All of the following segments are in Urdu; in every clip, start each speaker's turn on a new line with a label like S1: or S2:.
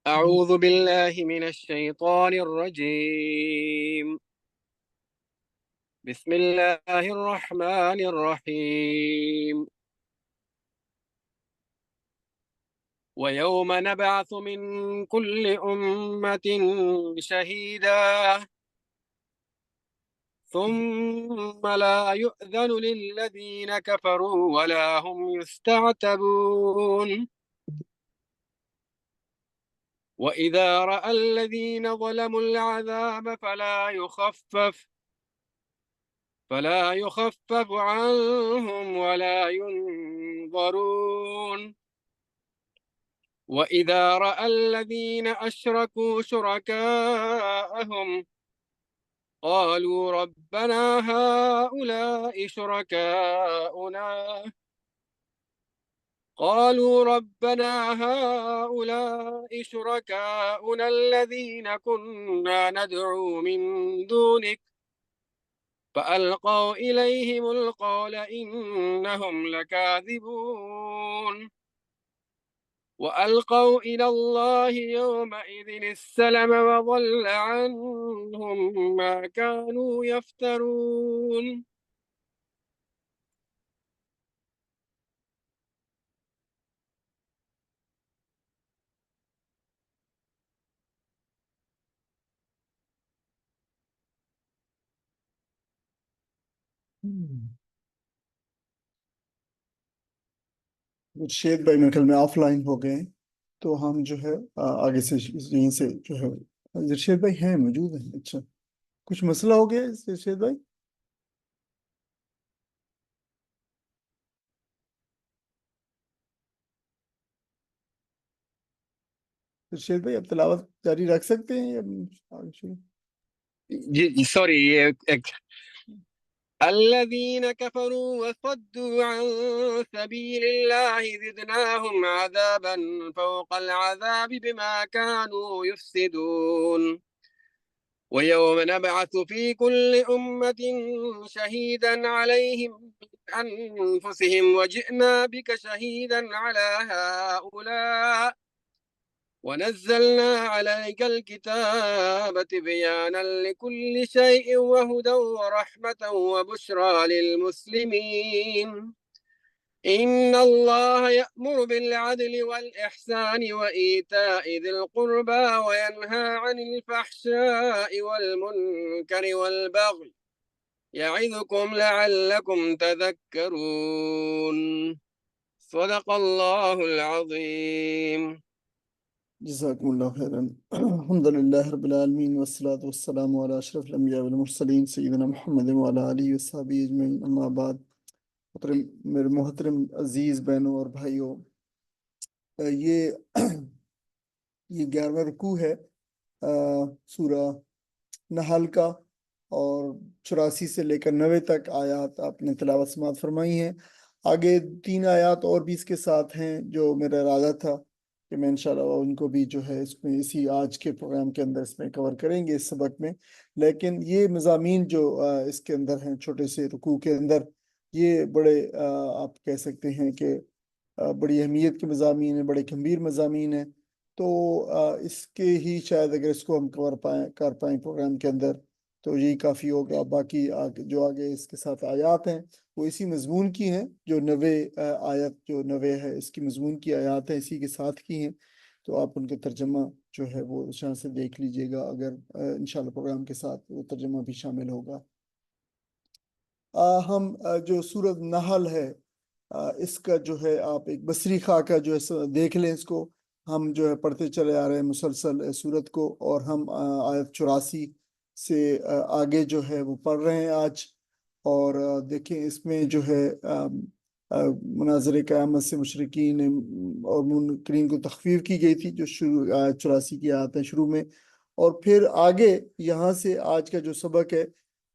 S1: أعوذ بالله من الشيطان الرجيم. بسم الله الرحمن الرحيم. ويوم نبعث من كل أمة شهيدا ثم لا يؤذن للذين كفروا ولا هم يستعتبون. وإذا رأى الذين ظلموا العذاب فلا يخفف عنهم ولا ينظرون. وإذا رأى الذين أشركوا شركاءهم قالوا ربنا هؤلاء شركاؤنا الذين كنا ندعو من دونك فألقوا إليهم القول إنهم لكاذبون. وألقوا إلى الله يومئذ السلم وضل عنهم ما كانوا يفترون.
S2: شیخ بھائی میرے خیال میں آف لائن ہو گئے ہیں، تو ہم جو ہے آگے سے یہیں سے جو ہے ارشید بھائی ہیں، موجود ہیں۔ اچھا، کچھ مسئلہ ہو گیا اس ارشید بھائی؟ ارشید بھائی آپ تلاوت جاری رکھ سکتے ہیں یا آگے شروع؟
S1: سوری. الذين كفروا وصدوا عن سبيل الله زدناهم عذابا فوق العذاب بما كانوا يفسدون. ويوم نبعث في كل أمة شهيدا عليهم من أنفسهم وجئنا بك شهيدا على هؤلاء ونزلنا عليك الكتاب تبيانا لكل شيء وهدى ورحمة وبشرى للمسلمين. إن الله يأمر بالعدل والإحسان وإيتاء ذي القربى وينهى عن الفحشاء والمنكر والبغي يعظكم لعلكم تذكرون. صدق الله العظيم.
S2: جزاکم اللہ خیرن۔ الحمد للہ رب العالمین والصلاة والسلام علی اشرف الانبیاء والمرسلین سیدنا محمد وعلی آلہ وصحبہ اجمعین، اما بعد۔ میرے محترم عزیز بہنوں اور بھائیوں، یہ 11واں رکوع ہے سورہ نحل کا، اور 84 سے لے کر 90 تک آیات آپ نے تلاوت سماعت فرمائی ہیں۔ آگے 3 آیات اور بھی اس کے ساتھ ہیں جو میرا ارادہ تھا کہ میں انشاءاللہ ان کو بھی جو ہے اس میں اسی آج کے پروگرام کے اندر اس میں کور کریں گے اس سبق میں۔ لیکن یہ مضامین جو اس کے اندر ہیں چھوٹے سے رکوع کے اندر، یہ بڑے آپ کہہ سکتے ہیں کہ بڑی اہمیت کے مضامین ہیں، بڑے گمبھیر مضامین ہیں۔ تو اس کے ہی شاید اگر اس کو ہم کر پائیں پروگرام کے اندر تو یہی کافی ہوگا۔ باقی جو آگے اس کے ساتھ آیات ہیں وہ اسی مضمون کی ہیں، جو 90 آیت جو 90 ہے اس کی مضمون کی آیات ہیں، اسی کے ساتھ کی ہیں۔ تو آپ ان کا ترجمہ جو ہے وہ اس سے دیکھ لیجئے گا، اگر انشاءاللہ پروگرام کے ساتھ وہ ترجمہ بھی شامل ہوگا۔ ہم جو سورۃ نحل ہے اس کا جو ہے آپ ایک بصری خاکہ جو ہے دیکھ لیں، اس کو ہم جو ہے پڑھتے چلے آ رہے ہیں مسلسل سورت کو، اور ہم آیت 84 سے آگے جو ہے وہ پڑھ رہے ہیں آج۔ اور دیکھیں اس میں جو ہے مناظر قیامت سے مشرکین اور منکرین کو تخفیف کی گئی تھی جو شروع 84 کی آیت ہے شروع میں، اور پھر آگے یہاں سے آج کا جو سبق ہے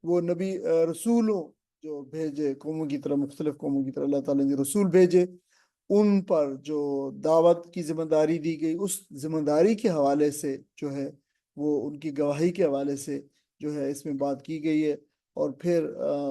S2: وہ نبی رسولوں جو بھیجے قوموں کی طرح، مختلف قوموں کی طرح اللہ تعالیٰ نے رسول بھیجے، ان پر جو دعوت کی ذمہ داری دی گئی، اس ذمہ داری کے حوالے سے جو ہے وہ ان کی گواہی کے حوالے سے جو ہے اس میں بات کی گئی ہے۔ اور پھر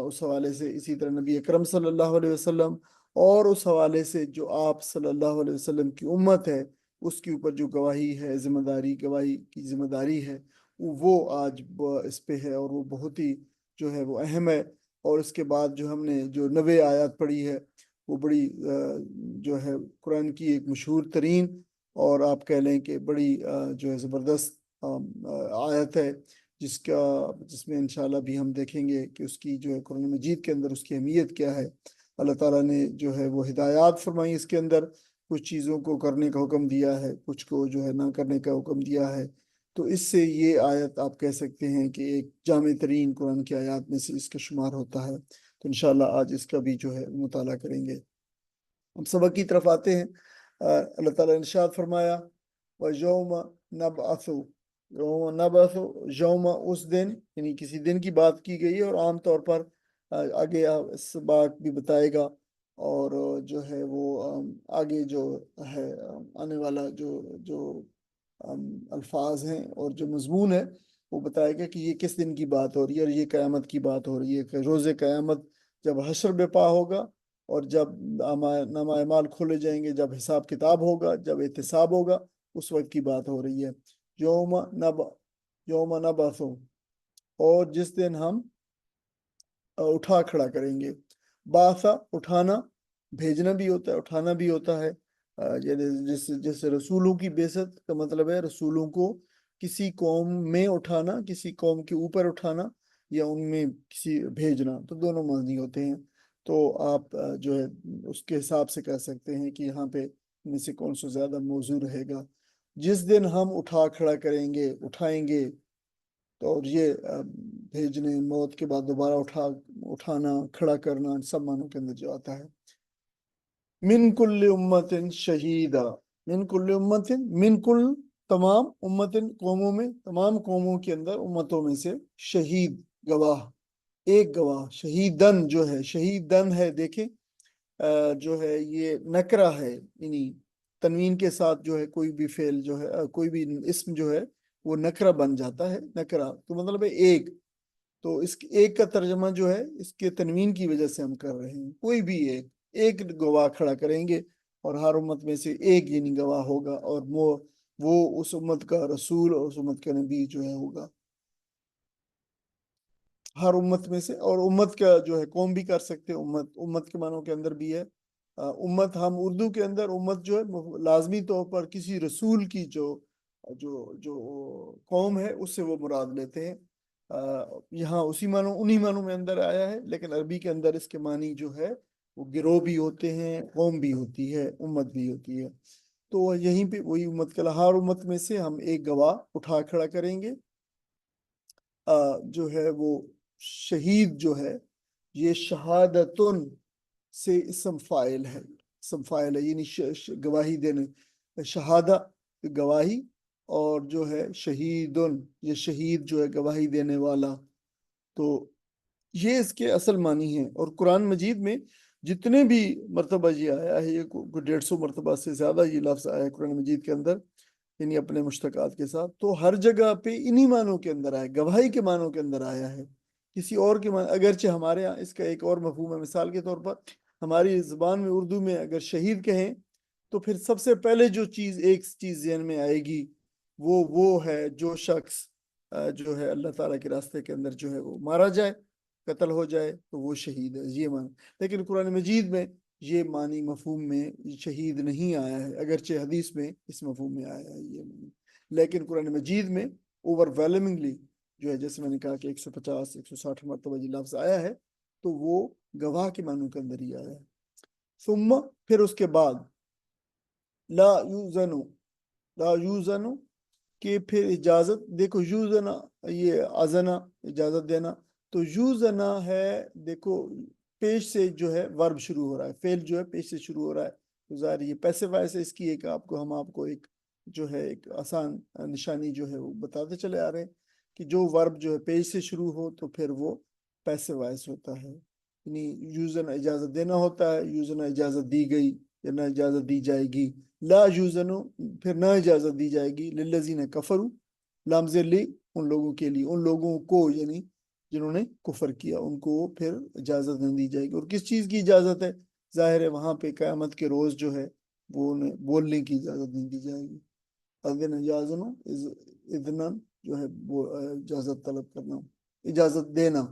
S2: اس حوالے سے اسی طرح نبی اکرم صلی اللہ علیہ وسلم اور اس حوالے سے جو آپ صلی اللہ علیہ وسلم کی امت ہے اس کے اوپر جو گواہی ہے، ذمہ داری، گواہی کی ذمہ داری ہے، وہ آج اس پہ ہے، اور وہ بہت ہی جو ہے وہ اہم ہے۔ اور اس کے بعد جو ہم نے جو 90 آیات پڑھی ہے، وہ بڑی جو ہے قرآن کی ایک مشہور ترین، اور آپ کہہ لیں کہ بڑی جو ہے زبردست آیت ہے، جس میں انشاءاللہ بھی ہم دیکھیں گے کہ اس کی جو ہے قرآن مجید کے اندر اس کی اہمیت کیا ہے۔ اللہ تعالیٰ نے جو ہے وہ ہدایات فرمائی اس کے اندر، کچھ چیزوں کو کرنے کا حکم دیا ہے، کچھ کو جو ہے نہ کرنے کا حکم دیا ہے۔ تو اس سے یہ آیت آپ کہہ سکتے ہیں کہ ایک جامع ترین قرآن کی آیات میں سے اس کا شمار ہوتا ہے۔ تو انشاءاللہ آج اس کا بھی جو ہے مطالعہ کریں گے۔ ہم سبق کی طرف آتے ہیں۔ اللہ تعالیٰ نے ارشاد فرمایا وَيَوْمَ نَبْعَثُ، یوم نبعث، یوم اس دن، یعنی کسی دن کی بات کی گئی ہے، اور عام طور پر آگے اس بات بھی بتائے گا، اور جو ہے وہ آگے جو ہے آنے والا جو الفاظ ہیں اور جو مضمون ہے وہ بتائے گا کہ یہ کس دن کی بات ہو رہی ہے، اور یہ قیامت کی بات ہو رہی ہے کہ روز قیامت جب حشر بپا ہوگا، اور جب نامہ اعمال کھولے جائیں گے، جب حساب کتاب ہوگا، جب احتساب ہوگا، اس وقت کی بات ہو رہی ہے۔ یوم نبعث، اور جس دن ہم اٹھا کھڑا کریں گے۔ باسا اٹھانا، بھیجنا بھی ہوتا ہے، اٹھانا بھی ہوتا ہے۔ جیسے رسولوں کی بعثت کا مطلب ہے رسولوں کو کسی قوم میں اٹھانا، کسی قوم کے اوپر اٹھانا، یا ان میں کسی بھیجنا، تو دونوں معنی ہوتے ہیں۔ تو آپ جو ہے اس کے حساب سے کہہ سکتے ہیں کہ یہاں پہ ان میں سے کون سا زیادہ موضوع رہے گا۔ جس دن ہم اٹھا کھڑا کریں گے، اٹھائیں گے، تو اور یہ بھیجنے، موت کے بعد دوبارہ اٹھانا، کھڑا کرنا، سب معنوں کے اندر جو آتا ہے۔ من کل امت شہیدہ، من کل امت، من کل تمام، امتن قوموں میں، تمام قوموں کے اندر، امتوں میں سے، شہید گواہ، ایک گواہ، شہیدن جو ہے، شہیدن ہے، دیکھیں جو ہے یہ نکرہ ہے، یعنی تنوین کے ساتھ جو ہے کوئی بھی فعل جو ہے، کوئی بھی اسم جو ہے وہ نکرہ بن جاتا ہے۔ نکرہ تو مطلب ہے ایک، تو اس ایک کا ترجمہ جو ہے اس کے تنوین کی وجہ سے ہم کر رہے ہیں۔ کوئی بھی ایک گواہ کھڑا کریں گے، اور ہر امت میں سے ایک یعنی گواہ ہوگا، اور وہ اس امت کا رسول اور اس امت کا نبی جو ہے ہوگا، ہر امت میں سے۔ اور امت کا جو ہے قوم بھی کر سکتے، امت کے معنوں کے اندر بھی ہے۔ امت، ہم اردو کے اندر امت جو ہے لازمی طور پر کسی رسول کی جو قوم ہے اس سے وہ مراد لیتے ہیں۔ یہاں انہی معنوں میں اندر آیا ہے، لیکن عربی کے اندر اس کے معنی جو ہے وہ گروہ بھی ہوتے ہیں، قوم بھی ہوتی ہے، امت بھی ہوتی ہے۔ تو یہیں پہ وہی امت کا، ہر امت میں سے ہم ایک گواہ اٹھا کھڑا کریں گے۔ جو ہے وہ شہید جو ہے، یہ شہادتن سے اسم فاعل ہے، اسم فاعل ہے، یعنی گواہی دینے، شہادہ گواہی، اور جو ہے شہیدن، یہ شہید جو ہے گواہی دینے والا۔ تو یہ اس کے اصل معنی ہیں۔ اور قرآن مجید میں جتنے بھی مرتبہ یہ آیا ہے، یہ 150 مرتبہ سے زیادہ یہ لفظ آیا ہے قرآن مجید کے اندر، یعنی اپنے مشتقات کے ساتھ، تو ہر جگہ پہ انہی معنوں کے اندر آیا، گواہی کے معنوں کے اندر آیا ہے، کسی اور کے معنی۔ اگرچہ ہمارے ہاں اس کا ایک اور مفہوم ہے، مثال کے طور پر ہماری زبان میں اردو میں اگر شہید کہیں تو پھر سب سے پہلے جو ایک چیز ذہن میں آئے گی وہ ہے جو شخص جو ہے اللہ تعالیٰ کے راستے کے اندر جو ہے وہ مارا جائے، قتل ہو جائے، تو وہ شہید ہے، یہ معنی۔ لیکن قرآن مجید میں یہ معنی مفہوم میں شہید نہیں آیا ہے، اگرچہ حدیث میں اس مفہوم میں آیا ہے یہ معنی، لیکن قرآن مجید میں اوور ویلمنگلی جو ہے، جیسے میں نے کہا کہ 150 160 مرتبہ یہ لفظ آیا ہے، تو وہ گواہ کے معنوں کے اندر ہی آیا ہے۔ ثم، پھر اس کے بعد، لا یوزنو، لا یوزنو کہ پھر اجازت، دیکھو یوزنا، یہ ازنا اجازت دینا، تو یوزنا ہے، دیکھو پیش سے جو ہے ورب شروع ہو رہا ہے، فعل جو ہے پیش سے شروع ہو رہا ہے، تو ظاہر یہ پیسو وائس ہے، اس کی ایک ہم آپ کو ایک جو ہے ایک آسان نشانی جو ہے وہ بتاتے چلے آ رہے ہیں کہ جو ورب جو ہے پیش سے شروع ہو تو پھر وہ پیسو وائس ہوتا ہے، یعنی یوزن اجازت دینا ہوتا ہے، یوزن اجازت دی گئی یا نہ اجازت دی جائے گی، لا یوزنو پھر نہ اجازت دی جائے گی، للذین کفروا، لامز لی ان لوگوں کے لیے، ان لوگوں کو یعنی جنہوں نے کفر کیا، ان کو پھر اجازت نہیں دی جائے گی۔ اور کس چیز کی اجازت ہے؟ ظاہر ہے وہاں پہ قیامت کے روز جو ہے وہ انہیں بولنے کی اجازت نہیں دی جائے گی. اذن یازن اذنن جو ہے وہ اجازت طلب کرنا، اجازت دینا.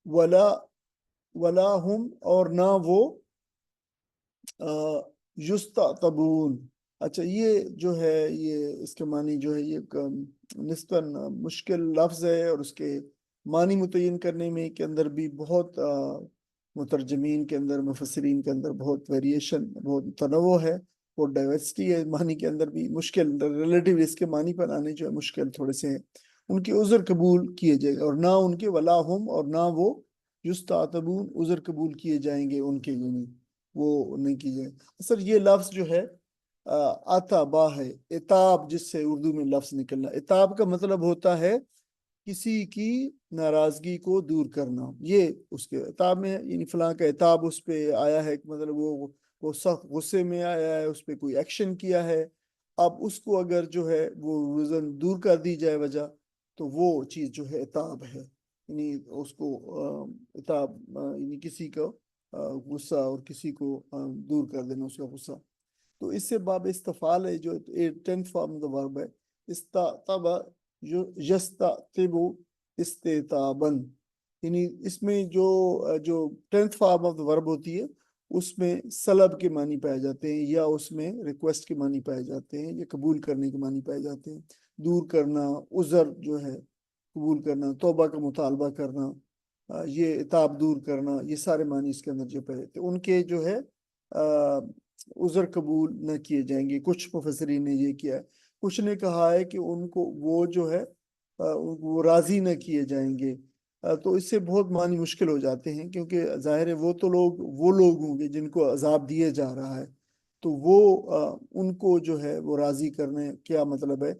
S2: ولا ولا ہم اور نہ وہ یستعتبون. اچھا یہ جو ہے یہ اس کے معنی جو ہے یہ نسبتاً مشکل لفظ ہے، اور اس کے معنی متعین کرنے میں کے اندر بھی بہت مترجمین کے اندر، مفسرین کے اندر بہت ویریشن، بہت تنوع ہے، بہت ڈائیورسٹی ہے معنی کے اندر بھی. مشکل ریلیٹیو اس کے معنی پر آنے جو ہے مشکل تھوڑے سے ہیں. ان کے عذر قبول کیے جائے گا، اور نہ ان کے ولا ہم اور نہ وہ یستعتبون عذر قبول کیے جائیں گے ان کے، یعنی وہ نہیں کی جائے. اصل یہ لفظ جو ہے عتابہ ہے، عتاب جس سے اردو میں لفظ نکلنا. عتاب کا مطلب ہوتا ہے کسی کی ناراضگی کو دور کرنا. یہ اس کے عتاب میں ہے، یعنی فلاں کا عتاب اس پہ آیا ہے، مطلب وہ سخت غصے میں آیا ہے، اس پہ کوئی ایکشن کیا ہے. اب اس کو اگر جو ہے وہ وزن دور کر دی جائے وجہ، تو وہ چیز جو ہے عتاب ہے. یعنی اس کو عتاب یعنی کسی کا غصہ اور کسی کو دور کر دینا اس کا غصہ. تو اس سے باب استفعال ہے جو 10th فارم کا ورب ہے، استعتب یستعتب استعتابا. یعنی اس میں جو 10th فارم آف دا ورب ہوتی ہے اس میں سلب کے معنی پائے جاتے ہیں، یا اس میں ریکویسٹ کے معنی پائے جاتے ہیں، یا قبول کرنے کے معنی پائے جاتے ہیں. دور کرنا، عذر جو ہے قبول کرنا، توبہ کا مطالبہ کرنا، یہ عتاب دور کرنا، یہ سارے معنی اس کے اندر جو پائے تو ان کے جو ہے عذر قبول نہ کیے جائیں گے. کچھ مفسرین نے یہ کیا ہے، کچھ نے کہا ہے کہ ان کو وہ جو ہے وہ راضی نہ کیے جائیں گے. تو اس سے بہت معنی مشکل ہو جاتے ہیں، کیونکہ ظاہر ہے وہ لوگ ہوں گے جن کو عذاب دیے جا رہا ہے، تو وہ ان کو جو ہے وہ راضی کرنے کیا مطلب ہے.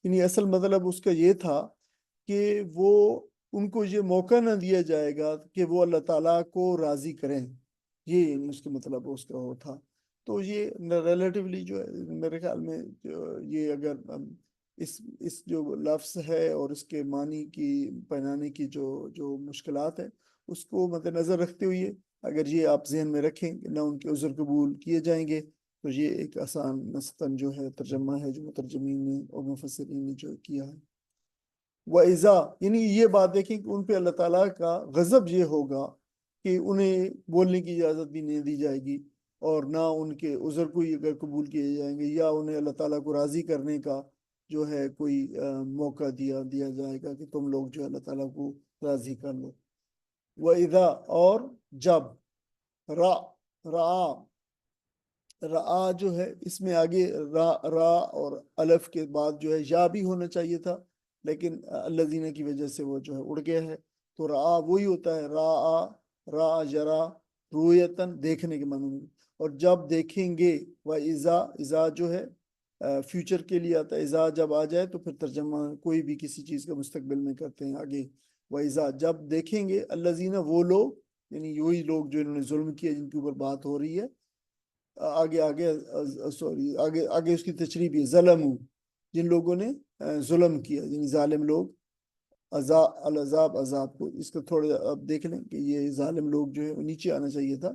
S2: یعنی اصل مطلب اس کا یہ تھا کہ وہ ان کو یہ موقع نہ دیا جائے گا کہ وہ اللہ تعالیٰ کو راضی کریں. یہ اس کا مطلب اس کا وہ تھا. تو یہ ریلیٹیولی جو ہے میرے خیال میں یہ اگر اس جو لفظ ہے اور اس کے معنی کی پہنانے کی جو مشکلات ہیں اس کو مد نظر رکھتے ہوئے اگر یہ آپ ذہن میں رکھیں کہ نہ ان کے عذر قبول کیے جائیں گے، تو یہ ایک آسان نسبتاً جو ہے ترجمہ ہے جو مترجمین نے اور مفسرین نے جو کیا ہے. وَإِذَا یعنی یہ بات دیکھیں کہ ان پہ اللہ تعالیٰ کا غضب یہ ہوگا کہ انہیں بولنے کی اجازت بھی نہیں دی جائے گی، اور نہ ان کے عذر کو اگر قبول کیے جائیں گے، یا انہیں اللہ تعالیٰ کو راضی کرنے کا جو ہے کوئی موقع دیا جائے گا کہ تم لوگ جو اللہ تعالیٰ کو راضی کر لو. وَإِذَا اور جب را جو ہے اس میں آگے را اور الف کے بعد جو ہے یا بھی ہونا چاہیے تھا، لیکن الذین کی وجہ سے وہ جو ہے اڑ گیا ہے. تو را وہی ہوتا ہے، را جرا رویتن دیکھنے کے معنی میں. اور جب دیکھیں گے، اذا جو ہے فیوچر کے لیے آتا ہے، اذا جب آ جائے تو پھر ترجمہ کوئی بھی کسی چیز کا مستقبل میں کرتے ہیں آگے. وَإِذَا جب دیکھیں گے، الذین وہ لوگ، یعنی وہی لوگ جو انہوں نے ظلم کیا جن کے اوپر بات ہو رہی ہے. آگے اس کی تشریح بھی ظلموا جن لوگوں نے ظلم کیا، یعنی ظالم لوگ. العذاب عذاب کو اس کو تھوڑا اب دیکھ لیں کہ یہ ظالم لوگ جو ہے وہ نیچے آنا چاہیے تھا.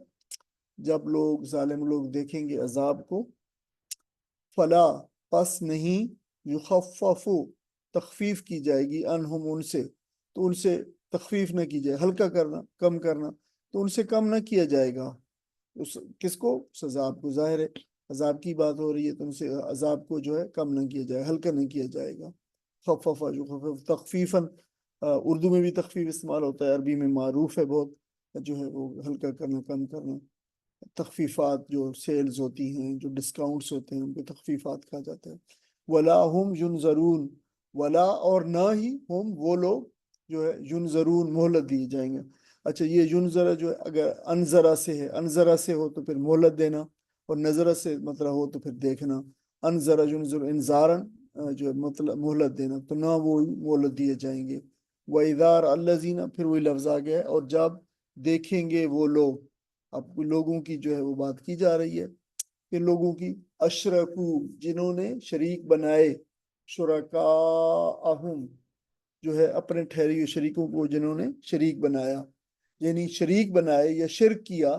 S2: جب لوگ ظالم لوگ دیکھیں گے عذاب کو، فلا پس نہیں، یخفف تخفیف کی جائے گی، عنہم ان سے، تو ان سے تخفیف نہ کی جائے، ہلکا کرنا، کم کرنا، تو ان سے کم نہ کیا جائے گا. کس کو؟ عذاب کو. ظاہر ہے عذاب کی بات ہو رہی ہے تو ان سے عذاب کو جو ہے کم نہ کیا جائے، ہلکا نہیں کیا جائے گا. خفف تخفیفاً، اردو میں بھی تخفیف استعمال ہوتا ہے، عربی میں معروف ہے بہت جو ہے وہ ہلکا کرنا، کم کرنا. تخفیفات جو سیلز ہوتی ہیں، جو ڈسکاؤنٹس ہوتے ہیں، ان کو تخفیفات کہا جاتا ہے. ولا ہم ینظرون، ولا اور نہ ہی ہم وہ لوگ جو ہے ینظرون مہلت دیے جائیں گے. اچھا یہ ینظر جو ہے اگر انظرا سے ہے، انظرا سے ہو تو پھر مہلت دینا، اور نظرہ سے مطلب ہو تو پھر دیکھنا. انظرا ینظر انذارن جو ہے مطلب مہلت دینا، تو نہ وہ مہلت دیے جائیں گے. وَإِذَا الَّذِينَ پھر وہی لفظ آ گیا ہے، اور جب دیکھیں گے وہ لوگ. اب لوگوں کی جو ہے وہ بات کی جا رہی ہے کہ لوگوں کی اشرکو جنہوں نے شریک بنائے، شرکاءہم جو ہے اپنے ٹھہری ہوئے شریکوں کو جنہوں نے شریک بنایا، یعنی شریک بنائے یا شرک کیا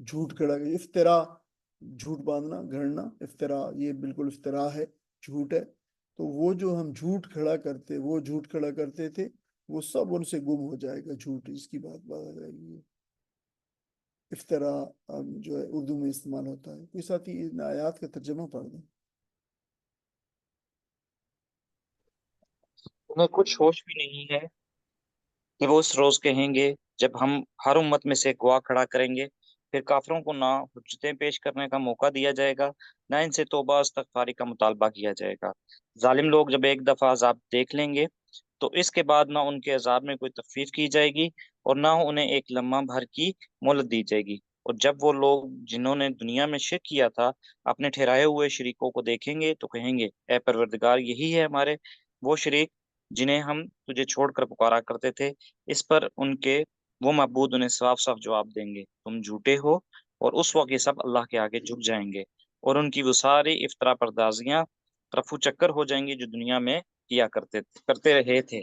S2: جھوٹ کھڑا افترا، جھوٹ باندھنا، گھڑنا، افترا، یہ بالکل افترا ہے، جھوٹ ہے۔ تو وہ جو ہم جھوٹ کھڑا کرتے تھے وہ سب ان سے گم ہو جائے گا، جھوٹ اس کی بات آ جائے گی۔ افترا جو ہے اردو میں استعمال ہوتا ہے۔ کوئی ساتھی ان آیات کا ترجمہ پڑھ دیں۔
S3: انہیں کچھ ہوش بھی نہیں ہے کہ وہ اس روز کہیں گے جب ہم ہر امت میں سے گواہ کھڑا کریں گے، پھر کافروں کو نہ حجتیں پیش کرنے کا موقع دیا جائے گا، نہ ان سے توبہ استغفاری کا مطالبہ کیا جائے گا۔ ظالم لوگ جب ایک دفعہ عذاب دیکھ لیں گے تو اس کے بعد نہ ان کے عذاب میں کوئی تخفیف کی جائے گی اور نہ انہیں ایک لمحہ بھر کی مہلت دی جائے گی۔ اور جب وہ لوگ جنہوں نے دنیا میں شرک کیا تھا اپنے ٹھہرائے ہوئے شریکوں کو دیکھیں گے تو کہیں گے، اے پروردگار، یہی ہے ہمارے وہ شریک جنہیں ہم تجھے چھوڑ کر پکارا کرتے تھے۔ اس پر ان کے وہ معبود انہیں صاف صاف جواب دیں گے، تم جھوٹے ہو۔ اور اس وقت یہ سب اللہ کے آگے جھک جائیں گے اور ان کی وہ ساری افطرا پردازیاں رفو چکر ہو جائیں گی جو دنیا میں کیا کرتے رہے تھے۔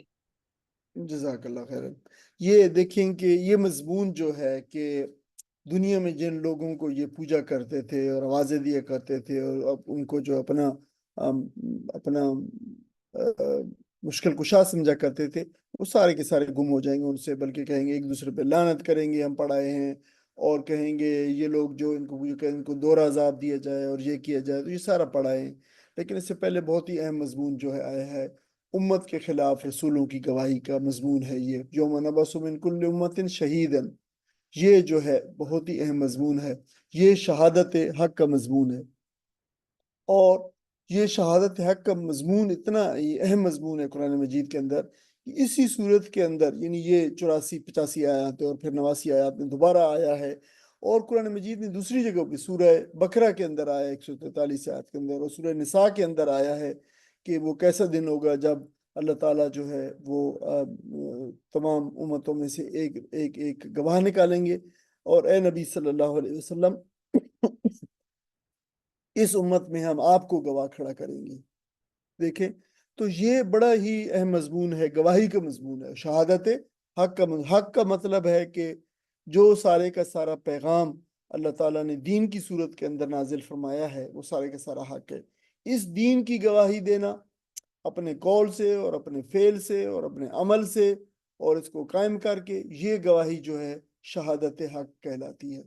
S2: جزاک اللہ خیر۔ یہ دیکھیں کہ یہ مضمون جو ہے کہ دنیا میں جن لوگوں کو یہ پوجا کرتے تھے اور آوازیں دیا کرتے تھے اور اب ان کو جو اپنا مشکل کشا سمجھا کرتے تھے، وہ سارے کے سارے گم ہو جائیں گے ان سے، بلکہ کہیں گے ایک دوسرے پہ لعنت کریں گے ہم پڑھائے ہیں، اور کہیں گے یہ لوگ جو ان کو دوہرا عذاب دیا جائے اور یہ کیا جائے، تو یہ سارا پڑھائے ہیں۔ لیکن اس سے پہلے بہت ہی اہم مضمون جو ہے آیا ہے، امت کے خلاف رسولوں کی گواہی کا مضمون ہے یہ، یوم نبعث من کل امت شہیدا۔ یہ جو ہے بہت ہی اہم مضمون ہے، یہ شہادت حق کا مضمون ہے، اور یہ شہادت حق کا مضمون اتنا اہم مضمون ہے قرآن مجید کے اندر کہ اسی صورت کے اندر، یعنی یہ 84-85 آیات ہے اور پھر 89 آیات میں دوبارہ آیا ہے، اور قرآن مجید نے دوسری جگہ پہ سورہ بقرہ کے اندر آیا 143 آیات کے اندر، اور سورہ نساء کے اندر آیا ہے کہ وہ کیسا دن ہوگا جب اللہ تعالیٰ جو ہے وہ تمام امتوں میں سے ایک گواہ نکالیں گے، اور اے نبی صلی اللہ علیہ وسلم اس امت میں ہم آپ کو گواہ کھڑا کریں گے۔ دیکھیں تو یہ بڑا ہی اہم مضمون ہے، گواہی کا مضمون ہے، شہادت حق کا مطلب ہے کہ جو سارے کا سارا پیغام اللہ تعالیٰ نے دین کی صورت کے اندر نازل فرمایا ہے وہ سارے کا سارا حق ہے۔ اس دین کی گواہی دینا اپنے قول سے اور اپنے فعل سے اور اپنے عمل سے اور اس کو قائم کر کے، یہ گواہی جو ہے شہادت حق کہلاتی ہے۔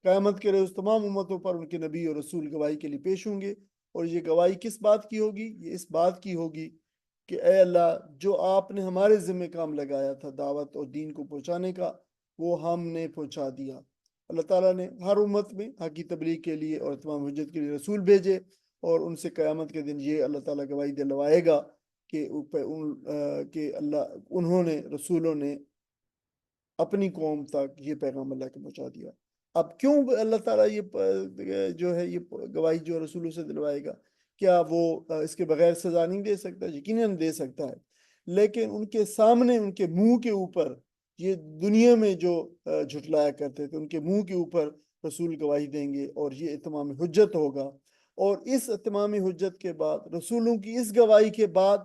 S2: قیامت کے روز تمام امتوں پر ان کے نبی اور رسول گواہی کے لیے پیش ہوں گے، اور یہ گواہی کس بات کی ہوگی؟ یہ اس بات کی ہوگی کہ اے اللہ، جو آپ نے ہمارے ذمہ کام لگایا تھا دعوت اور دین کو پہنچانے کا، وہ ہم نے پہنچا دیا۔ اللہ تعالیٰ نے ہر امت میں حق کی تبلیغ کے لیے اور تمام حجت کے لیے رسول بھیجے، اور ان سے قیامت کے دن یہ اللہ تعالیٰ گواہی دلوائے گا کہ انہوں نے، رسولوں نے اپنی قوم تک یہ پیغام اللہ کے پہنچا دیا۔ اب کیوں اللہ تعالیٰ یہ جو ہے یہ گواہی جو رسولوں سے دلوائے گا؟ کیا وہ اس کے بغیر سزا نہیں دے سکتا؟ یقیناً دے سکتا ہے، لیکن ان کے سامنے، ان کے منہ کے اوپر، یہ دنیا میں جو جھٹلایا کرتے تھے ان کے منہ کے اوپر رسول گواہی دیں گے، اور یہ اتمام حجت ہوگا، اور اس اتمام حجت کے بعد، رسولوں کی اس گواہی کے بعد،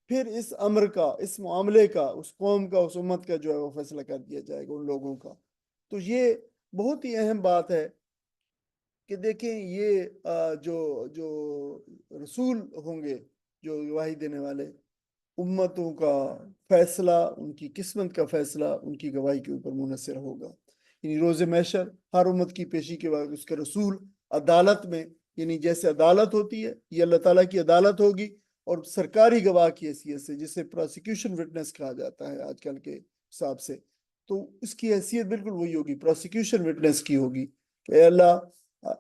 S2: پھر اس امر کا، اس معاملے کا، اس قوم کا، اس امت کا جو ہے وہ فیصلہ کر دیا جائے گا ان لوگوں کا۔ تو یہ بہت ہی اہم بات ہے کہ دیکھیں یہ جو رسول ہوں گے، جو گواہی دینے والے، امتوں کا فیصلہ، ان کی قسمت کا فیصلہ ان کی گواہی کے اوپر منحصر ہوگا۔ یعنی روز محشر ہر امت کی پیشی کے بعد اس کے رسول عدالت میں، یعنی جیسے عدالت ہوتی ہے یہ اللہ تعالیٰ کی عدالت ہوگی، اور سرکاری گواہ کی حیثیت سے، جسے پروسیکیوشن وٹنس کہا جاتا ہے آج کل کے حساب سے، تو اس کی حیثیت بالکل وہی ہوگی، پروسیکیوشن وٹنس کی ہوگی کہ اے اللہ،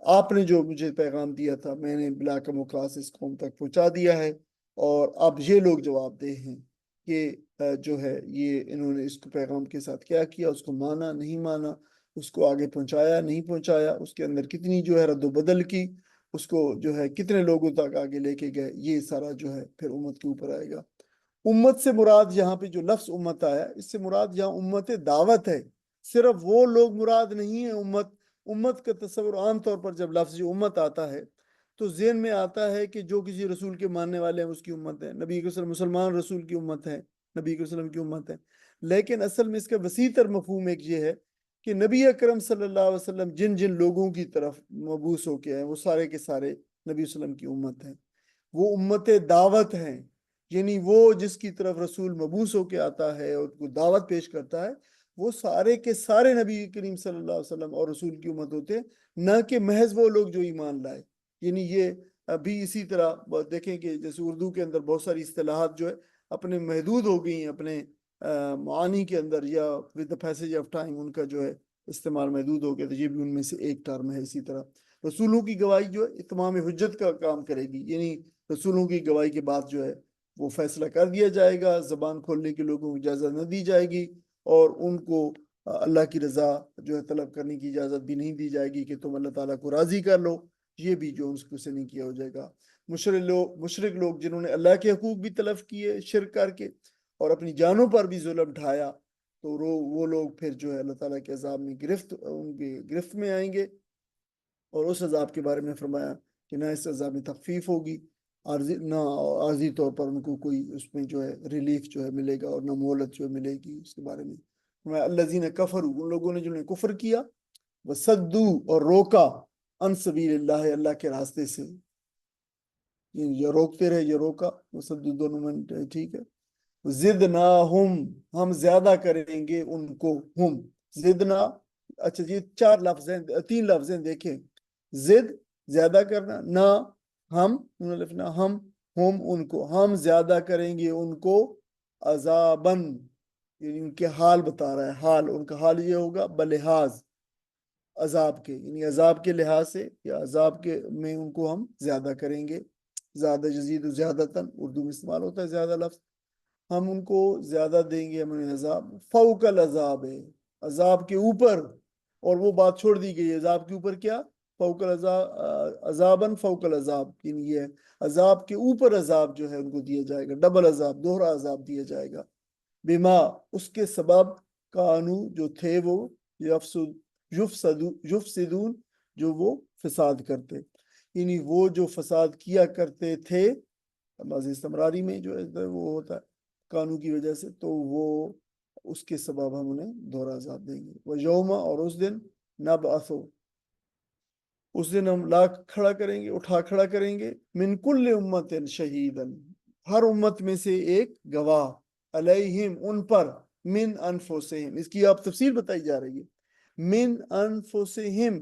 S2: آپ نے جو مجھے پیغام دیا تھا میں نے بلا کم وقاص اس قوم تک پہنچا دیا ہے، اور اب یہ لوگ جواب دہ ہیں کہ جو ہے یہ انہوں نے اس کو پیغام کے ساتھ کیا کیا، اس کو مانا نہیں مانا، اس کو آگے پہنچایا نہیں پہنچایا، اس کے اندر کتنی جو ہے رد و بدل کی، اس کو جو ہے کتنے لوگوں تک آگے لے کے گئے، یہ سارا جو ہے پھر امت کے اوپر آئے گا۔ امت سے مراد یہاں پہ جو لفظ امت آیا، اس سے مراد یہاں امت دعوت ہے، صرف وہ لوگ مراد نہیں ہے۔ امت کا تصور عام طور پر جب لفظ امت آتا ہے تو ذہن میں آتا ہے کہ جو کسی رسول کے ماننے والے ہیں اس کی امت ہے، نبی کے وسلم مسلمان رسول کی امت ہے، نبی کے وسلم کی امت ہے، لیکن اصل میں اس کا وسیع تر مفہوم ایک یہ ہے کہ نبی اکرم صلی اللہ علیہ وسلم جن جن لوگوں کی طرف مبعوث ہو کے ہیں وہ سارے کے سارے نبی وسلم کی امت ہیں، وہ امت دعوت ہیں، یعنی وہ جس کی طرف رسول مبعوث ہو کے آتا ہے اور کو دعوت پیش کرتا ہے وہ سارے کے سارے نبی کریم صلی اللہ علیہ وسلم اور رسول کی امت ہوتے ہیں، نہ کہ محض وہ لوگ جو ایمان لائے۔ یعنی یہ ابھی اسی طرح دیکھیں کہ جیسے اردو کے اندر بہت ساری اصطلاحات جو ہے اپنے محدود ہو گئی ہیں اپنے معانی کے اندر، یا with the passage of time ان کا جو ہے استعمال محدود ہو گیا، تو یہ بھی ان میں سے ایک ٹرم ہے۔ اسی طرح رسولوں کی گواہی جو ہے اتمام حجت کا کام کرے گی، یعنی رسولوں کی گواہی کے بعد جو ہے وہ فیصلہ کر دیا جائے گا، زبان کھولنے کے لوگوں کو اجازت نہ دی جائے گی، اور ان کو اللہ کی رضا جو ہے طلب کرنے کی اجازت بھی نہیں دی جائے گی کہ تم اللہ تعالیٰ کو راضی کر لو، یہ بھی جو ان سے نہیں کیا ہو جائے گا۔ مشرک لوگ جنہوں نے اللہ کے حقوق بھی تلف کیے شرک کر کے اور اپنی جانوں پر بھی ظلم ڈھایا، تو وہ لوگ پھر جو ہے اللہ تعالیٰ کے عذاب میں ان کے گرفت میں آئیں گے، اور اس عذاب کے بارے میں فرمایا کہ نہ اس عذاب میں تخفیف ہوگی، نہ عارضی طور پر ان کو کوئی اس میں جو ہے ریلیف جو ہے ملے گا، اور نہ مہلت جو ملے گی اس کے بارے میں۔ فرمایا الذین کفروا، ان لوگوں نے جنہوں نے کفر کیا، وصدوا، اور روکا، عن سبیل اللہ، اللہ کے راستے سے، یہ روکتے رہے، یہ روکا، وصدوا دونوں میں ٹھیک ہے۔ زدناہم، ہم زیادہ کریں گے ان کو، ہم زدنا، اچھا یہ چار لفظ ہیں، تین لفظ ہیں دیکھیں، زد زیادہ کرنا، نہ ہم ہم ان کو، ہم زیادہ کریں گے ان کو، عذاباً، یعنی ان کے حال بتا رہا ہے، حال ان کا حال یہ ہوگا بلحاظ عذاب کے، یعنی عذاب کے لحاظ سے یا عذاب کے میں ان کو ہم زیادہ کریں گے۔ زیادہ جزید و زیادتاً اردو میں استعمال ہوتا ہے زیادہ لفظ، ہم ان کو زیادہ دیں گے، ہم انہیں عذاب، فوق العذاب ہے، عذاب کے اوپر، اور وہ بات چھوڑ دی گئی، عذاب کے اوپر کیا، فوق العذاب، عذاباً فوق العذاب، یعنی یہ عذاب کے اوپر عذاب جو ہے ان کو دیا جائے گا، ڈبل عذاب، دوہرا عذاب دیا جائے گا، بما، اس کے سبب، کانو، جو تھے وہ، یفسدون، جو وہ فساد کرتے، یعنی وہ جو فساد کیا کرتے تھے، ماضی استمراری میں جو ہے وہ ہوتا ہے قانون کی وجہ سے، تو وہ اس کے سبب ہم انہیں دوہرا عذاب دیں گے۔ وَيَوْمَ، اور اس دن، نَبْعَثُ، اس دن ہم لا کھڑا کریں گے، اٹھا کھڑا کریں گے، من کل امت شہیدن، ہر امت میں سے ایک گواہ، علیہم، ان پر، من انفسہم، اس کی آپ تفصیل بتائی جا رہی ہے، من انفسہم،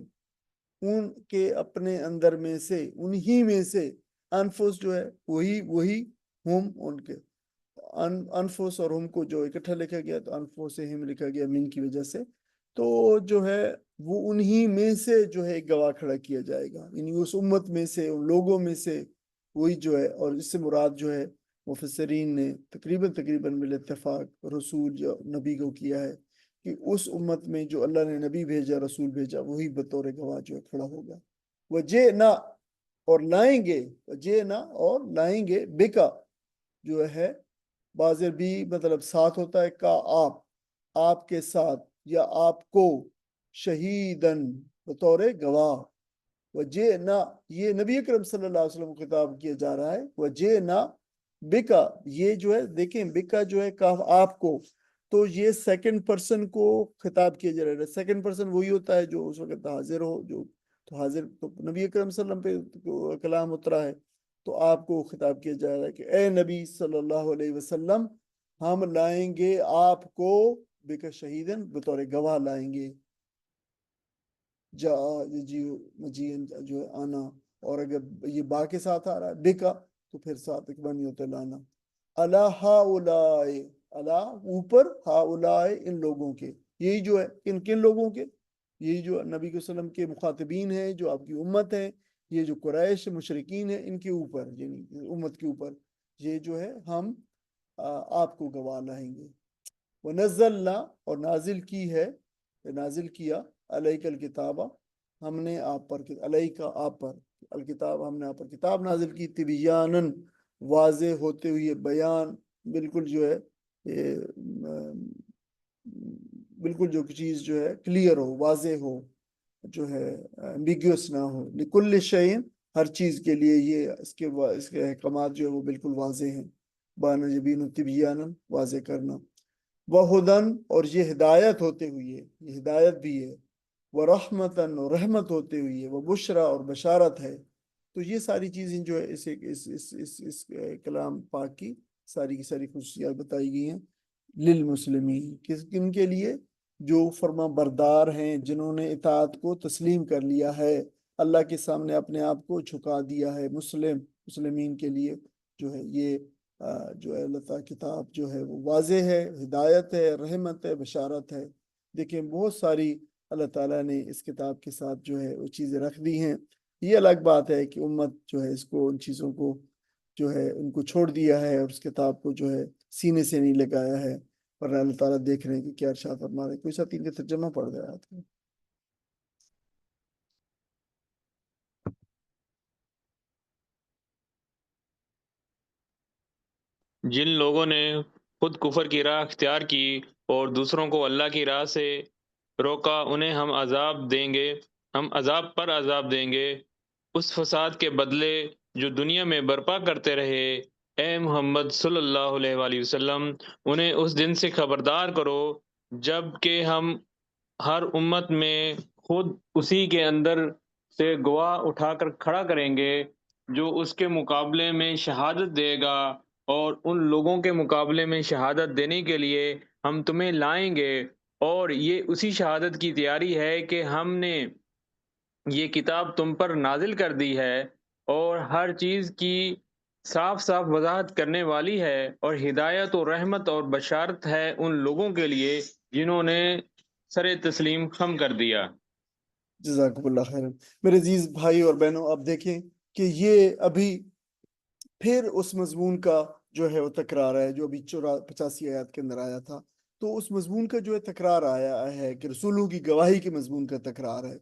S2: ان کے اپنے اندر میں سے، انہی میں سے، انفس جو ہے وہی ہم، ان کے انفس اور ہم کو جو اکٹھا لکھا گیا تو انفسہم لکھا گیا من کی وجہ سے، تو جو ہے وہ انہی میں سے جو ہے ایک گواہ کھڑا کیا جائے گا، یعنی اس امت میں سے، ان لوگوں میں سے وہی جو ہے، اور اس سے مراد جو ہے مفسرین نے تقریباً بالاتفاق رسول جو نبی کو کیا ہے، کہ اس امت میں جو اللہ نے نبی بھیجا، رسول بھیجا، وہی بطور گواہ جو ہے کھڑا ہوگا۔ وَجِئْنَا، اور لائیں گے، وَجِئْنَا، اور لائیں گے، بکا، جو ہے بازر بھی مطلب ساتھ ہوتا ہے، کا آپ کے ساتھ یا آپ کو، شہیدن، بطور گواہ، وَجِئْنَا، یہ نبی اکرم صلی اللہ علیہ وسلم کو خطاب کیا جا رہا ہے، وَجِئْنَا بکا، یہ جو ہے دیکھیں بکا جو ہے کہا آپ کو، تو یہ سیکنڈ پرسن کو خطاب کیا جا رہا ہے، سیکنڈ پرسن وہی ہوتا ہے جو اس وقت حاضر ہو، جو تو حاضر تو نبی اکرم صلی اللہ علیہ وسلم پہ کلام اترا ہے، تو آپ کو خطاب کیا جا رہا ہے کہ اے نبی صلی اللہ علیہ وسلم، ہم لائیں گے آپ کو، بکا شہیدن، بطور گواہ لائیں گے، جا مجین جو ہے آنا، اور اگر یہ با کے ساتھ آ رہا ہے بکا تو پھر ساتھ بنی ہوتا ہے لانا، الا ہاؤلائے، الا اوپر، ہاؤلائے ان لوگوں کے، یہی جو ہے کن لوگوں کے، یہی جو نبی صلی اللہ علیہ وسلم کے مخاطبین ہیں، جو آپ کی امت ہے، یہ جو قریش مشرکین ہیں، ان کے اوپر، یعنی امت کے اوپر، یہ جو ہے ہم آپ کو گواہ لائیں گے۔ وَنَزَّلْنَا، اور نازل کی ہے، نازل کیا، علیک الکتاب، ہم نے آپ پر، علیک آپ پر، الکتاب، ہم نے آپ پر کتاب نازل کی، تبیاناً، واضح ہوتے ہوئے، بیان، بالکل جو ہے بالکل جو چیز جو ہے کلیئر ہو، واضح ہو، جو ہے ایمبیگیوس نہ ہو، لکل شیء، ہر چیز کے لیے، یہ اس کے احکامات جو ہے وہ بالکل واضح ہیں، بان جبین تبیاناً، واضح کرنا، وہدن اور یہ ہدایت ہوتے ہوئے، یہ ہدایت بھی ہے، ورحمتن اور رحمت ہوتے ہوئے، وبشرا اور بشارت ہے۔ تو یہ ساری چیزیں جو ہے اس کلام پاک کی ساری خصوصیات بتائی گئی ہیں للمسلمین، کن کے لیے؟ جو فرما بردار ہیں، جنہوں نے اطاعت کو تسلیم کر لیا ہے، اللہ کے سامنے اپنے آپ کو جھکا دیا ہے۔ مسلمین کے لیے جو ہے یہ جو ہے اللہ تعالیٰ کتاب جو ہے وہ واضح ہے، ہدایت ہے، رحمت ہے، بشارت ہے۔ دیکھیں بہت ساری اللہ تعالیٰ نے اس کتاب کے ساتھ جو ہے وہ چیزیں رکھ دی ہیں۔ یہ الگ بات ہے کہ امت جو ہے اس کو، ان چیزوں کو جو ہے ان کو چھوڑ دیا ہے اور اس کتاب کو جو ہے سینے سے نہیں لگایا ہے، ورنہ اللہ تعالیٰ دیکھ رہے ہیں کہ کیا ارشاد فرما رہے ہیں۔ کوئی سا تین کا ترجمہ پڑھ دے آیات کا۔
S4: جن لوگوں نے خود کفر کی راہ اختیار کی اور دوسروں کو اللہ کی راہ سے روکا، انہیں ہم عذاب دیں گے، ہم عذاب پر عذاب دیں گے اس فساد کے بدلے جو دنیا میں برپا کرتے رہے۔ اے محمد صلی اللہ علیہ وآلہ وسلم، انہیں اس دن سے خبردار کرو جب کہ ہم ہر امت میں خود اسی کے اندر سے گواہ اٹھا کر کھڑا کریں گے جو اس کے مقابلے میں شہادت دے گا، اور ان لوگوں کے مقابلے میں شہادت دینے کے لیے ہم تمہیں لائیں گے، اور یہ اسی شہادت کی تیاری ہے کہ ہم نے یہ کتاب تم پر نازل کر دی ہے اور ہر چیز کی صاف صاف وضاحت کرنے والی ہے، اور ہدایت و رحمت اور بشارت ہے ان لوگوں کے لیے جنہوں نے سر تسلیم خم کر دیا۔
S2: جزاکم اللہ خیر۔ میرے عزیز بھائی اور بہنوں، آپ دیکھیں کہ یہ ابھی پھر اس مضمون کا جو ہے وہ تکرار ہے جو ابھی 85 آیات کے اندر آیا تھا۔ تو اس مضمون کا جو ہے تکرار آیا ہے کہ رسولوں کی گواہی کے مضمون کا تکرار ہے،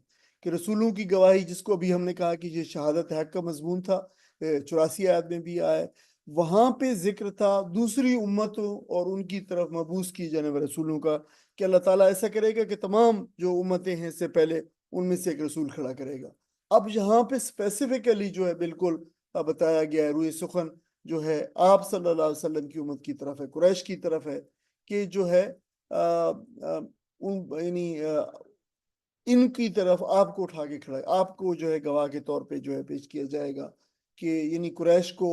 S2: کہ رسولوں کی گواہی، جس کو ابھی ہم نے کہا کہ یہ شہادت حق کا مضمون تھا، 84 آیات میں بھی آیا ہے، وہاں پہ ذکر تھا دوسری امتوں اور ان کی طرف مبعوث کی جانے والے رسولوں کا، کہ اللہ تعالیٰ ایسا کرے گا کہ تمام جو امتیں ہیں اس سے پہلے ان میں سے ایک رسول کھڑا کرے گا۔ اب یہاں پہ اسپیسیفکلی جو ہے بالکل بتایا گیا ہے، روئے سخن جو ہے آپ صلی اللہ علیہ وسلم کی امت کی طرف ہے، قریش کی طرف ہے، کہ جو ہے یعنی ان کی طرف آپ کو اٹھا کے کھڑا ہے، آپ کو جو ہے گواہ کے طور پہ جو ہے پیش کیا جائے گا، کہ یعنی قریش کو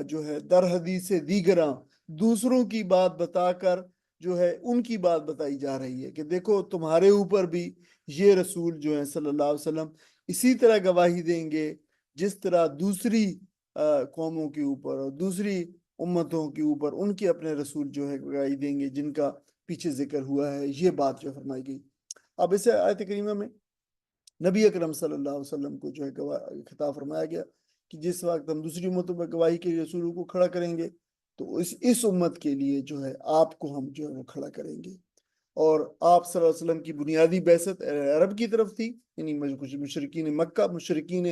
S2: جو ہے در حدیث دیگراں دوسروں کی بات بتا کر جو ہے ان کی بات بتائی جا رہی ہے کہ دیکھو تمہارے اوپر بھی یہ رسول جو ہیں صلی اللہ علیہ وسلم اسی طرح گواہی دیں گے جس طرح دوسری قوموں کے اوپر اور دوسری امتوں کے اوپر ان کے اپنے رسول جو ہے گواہی دیں گے جن کا پیچھے ذکر ہوا ہے۔ یہ بات جو فرمائی گئی۔ اب اس آیت کریمہ میں نبی اکرم صلی اللہ علیہ وسلم کو جو ہے خطاب فرمایا گیا کہ جس وقت ہم دوسری امتوں میں گواہی کے لیے رسولوں کو کھڑا کریں گے تو اس امت کے لیے جو ہے آپ کو ہم جو ہے وہ کھڑا کریں گے۔ اور آپ صلی اللہ علیہ وسلم کی بنیادی بعثت عرب کی طرف تھی، یعنی مشرکین مکہ، مشرکین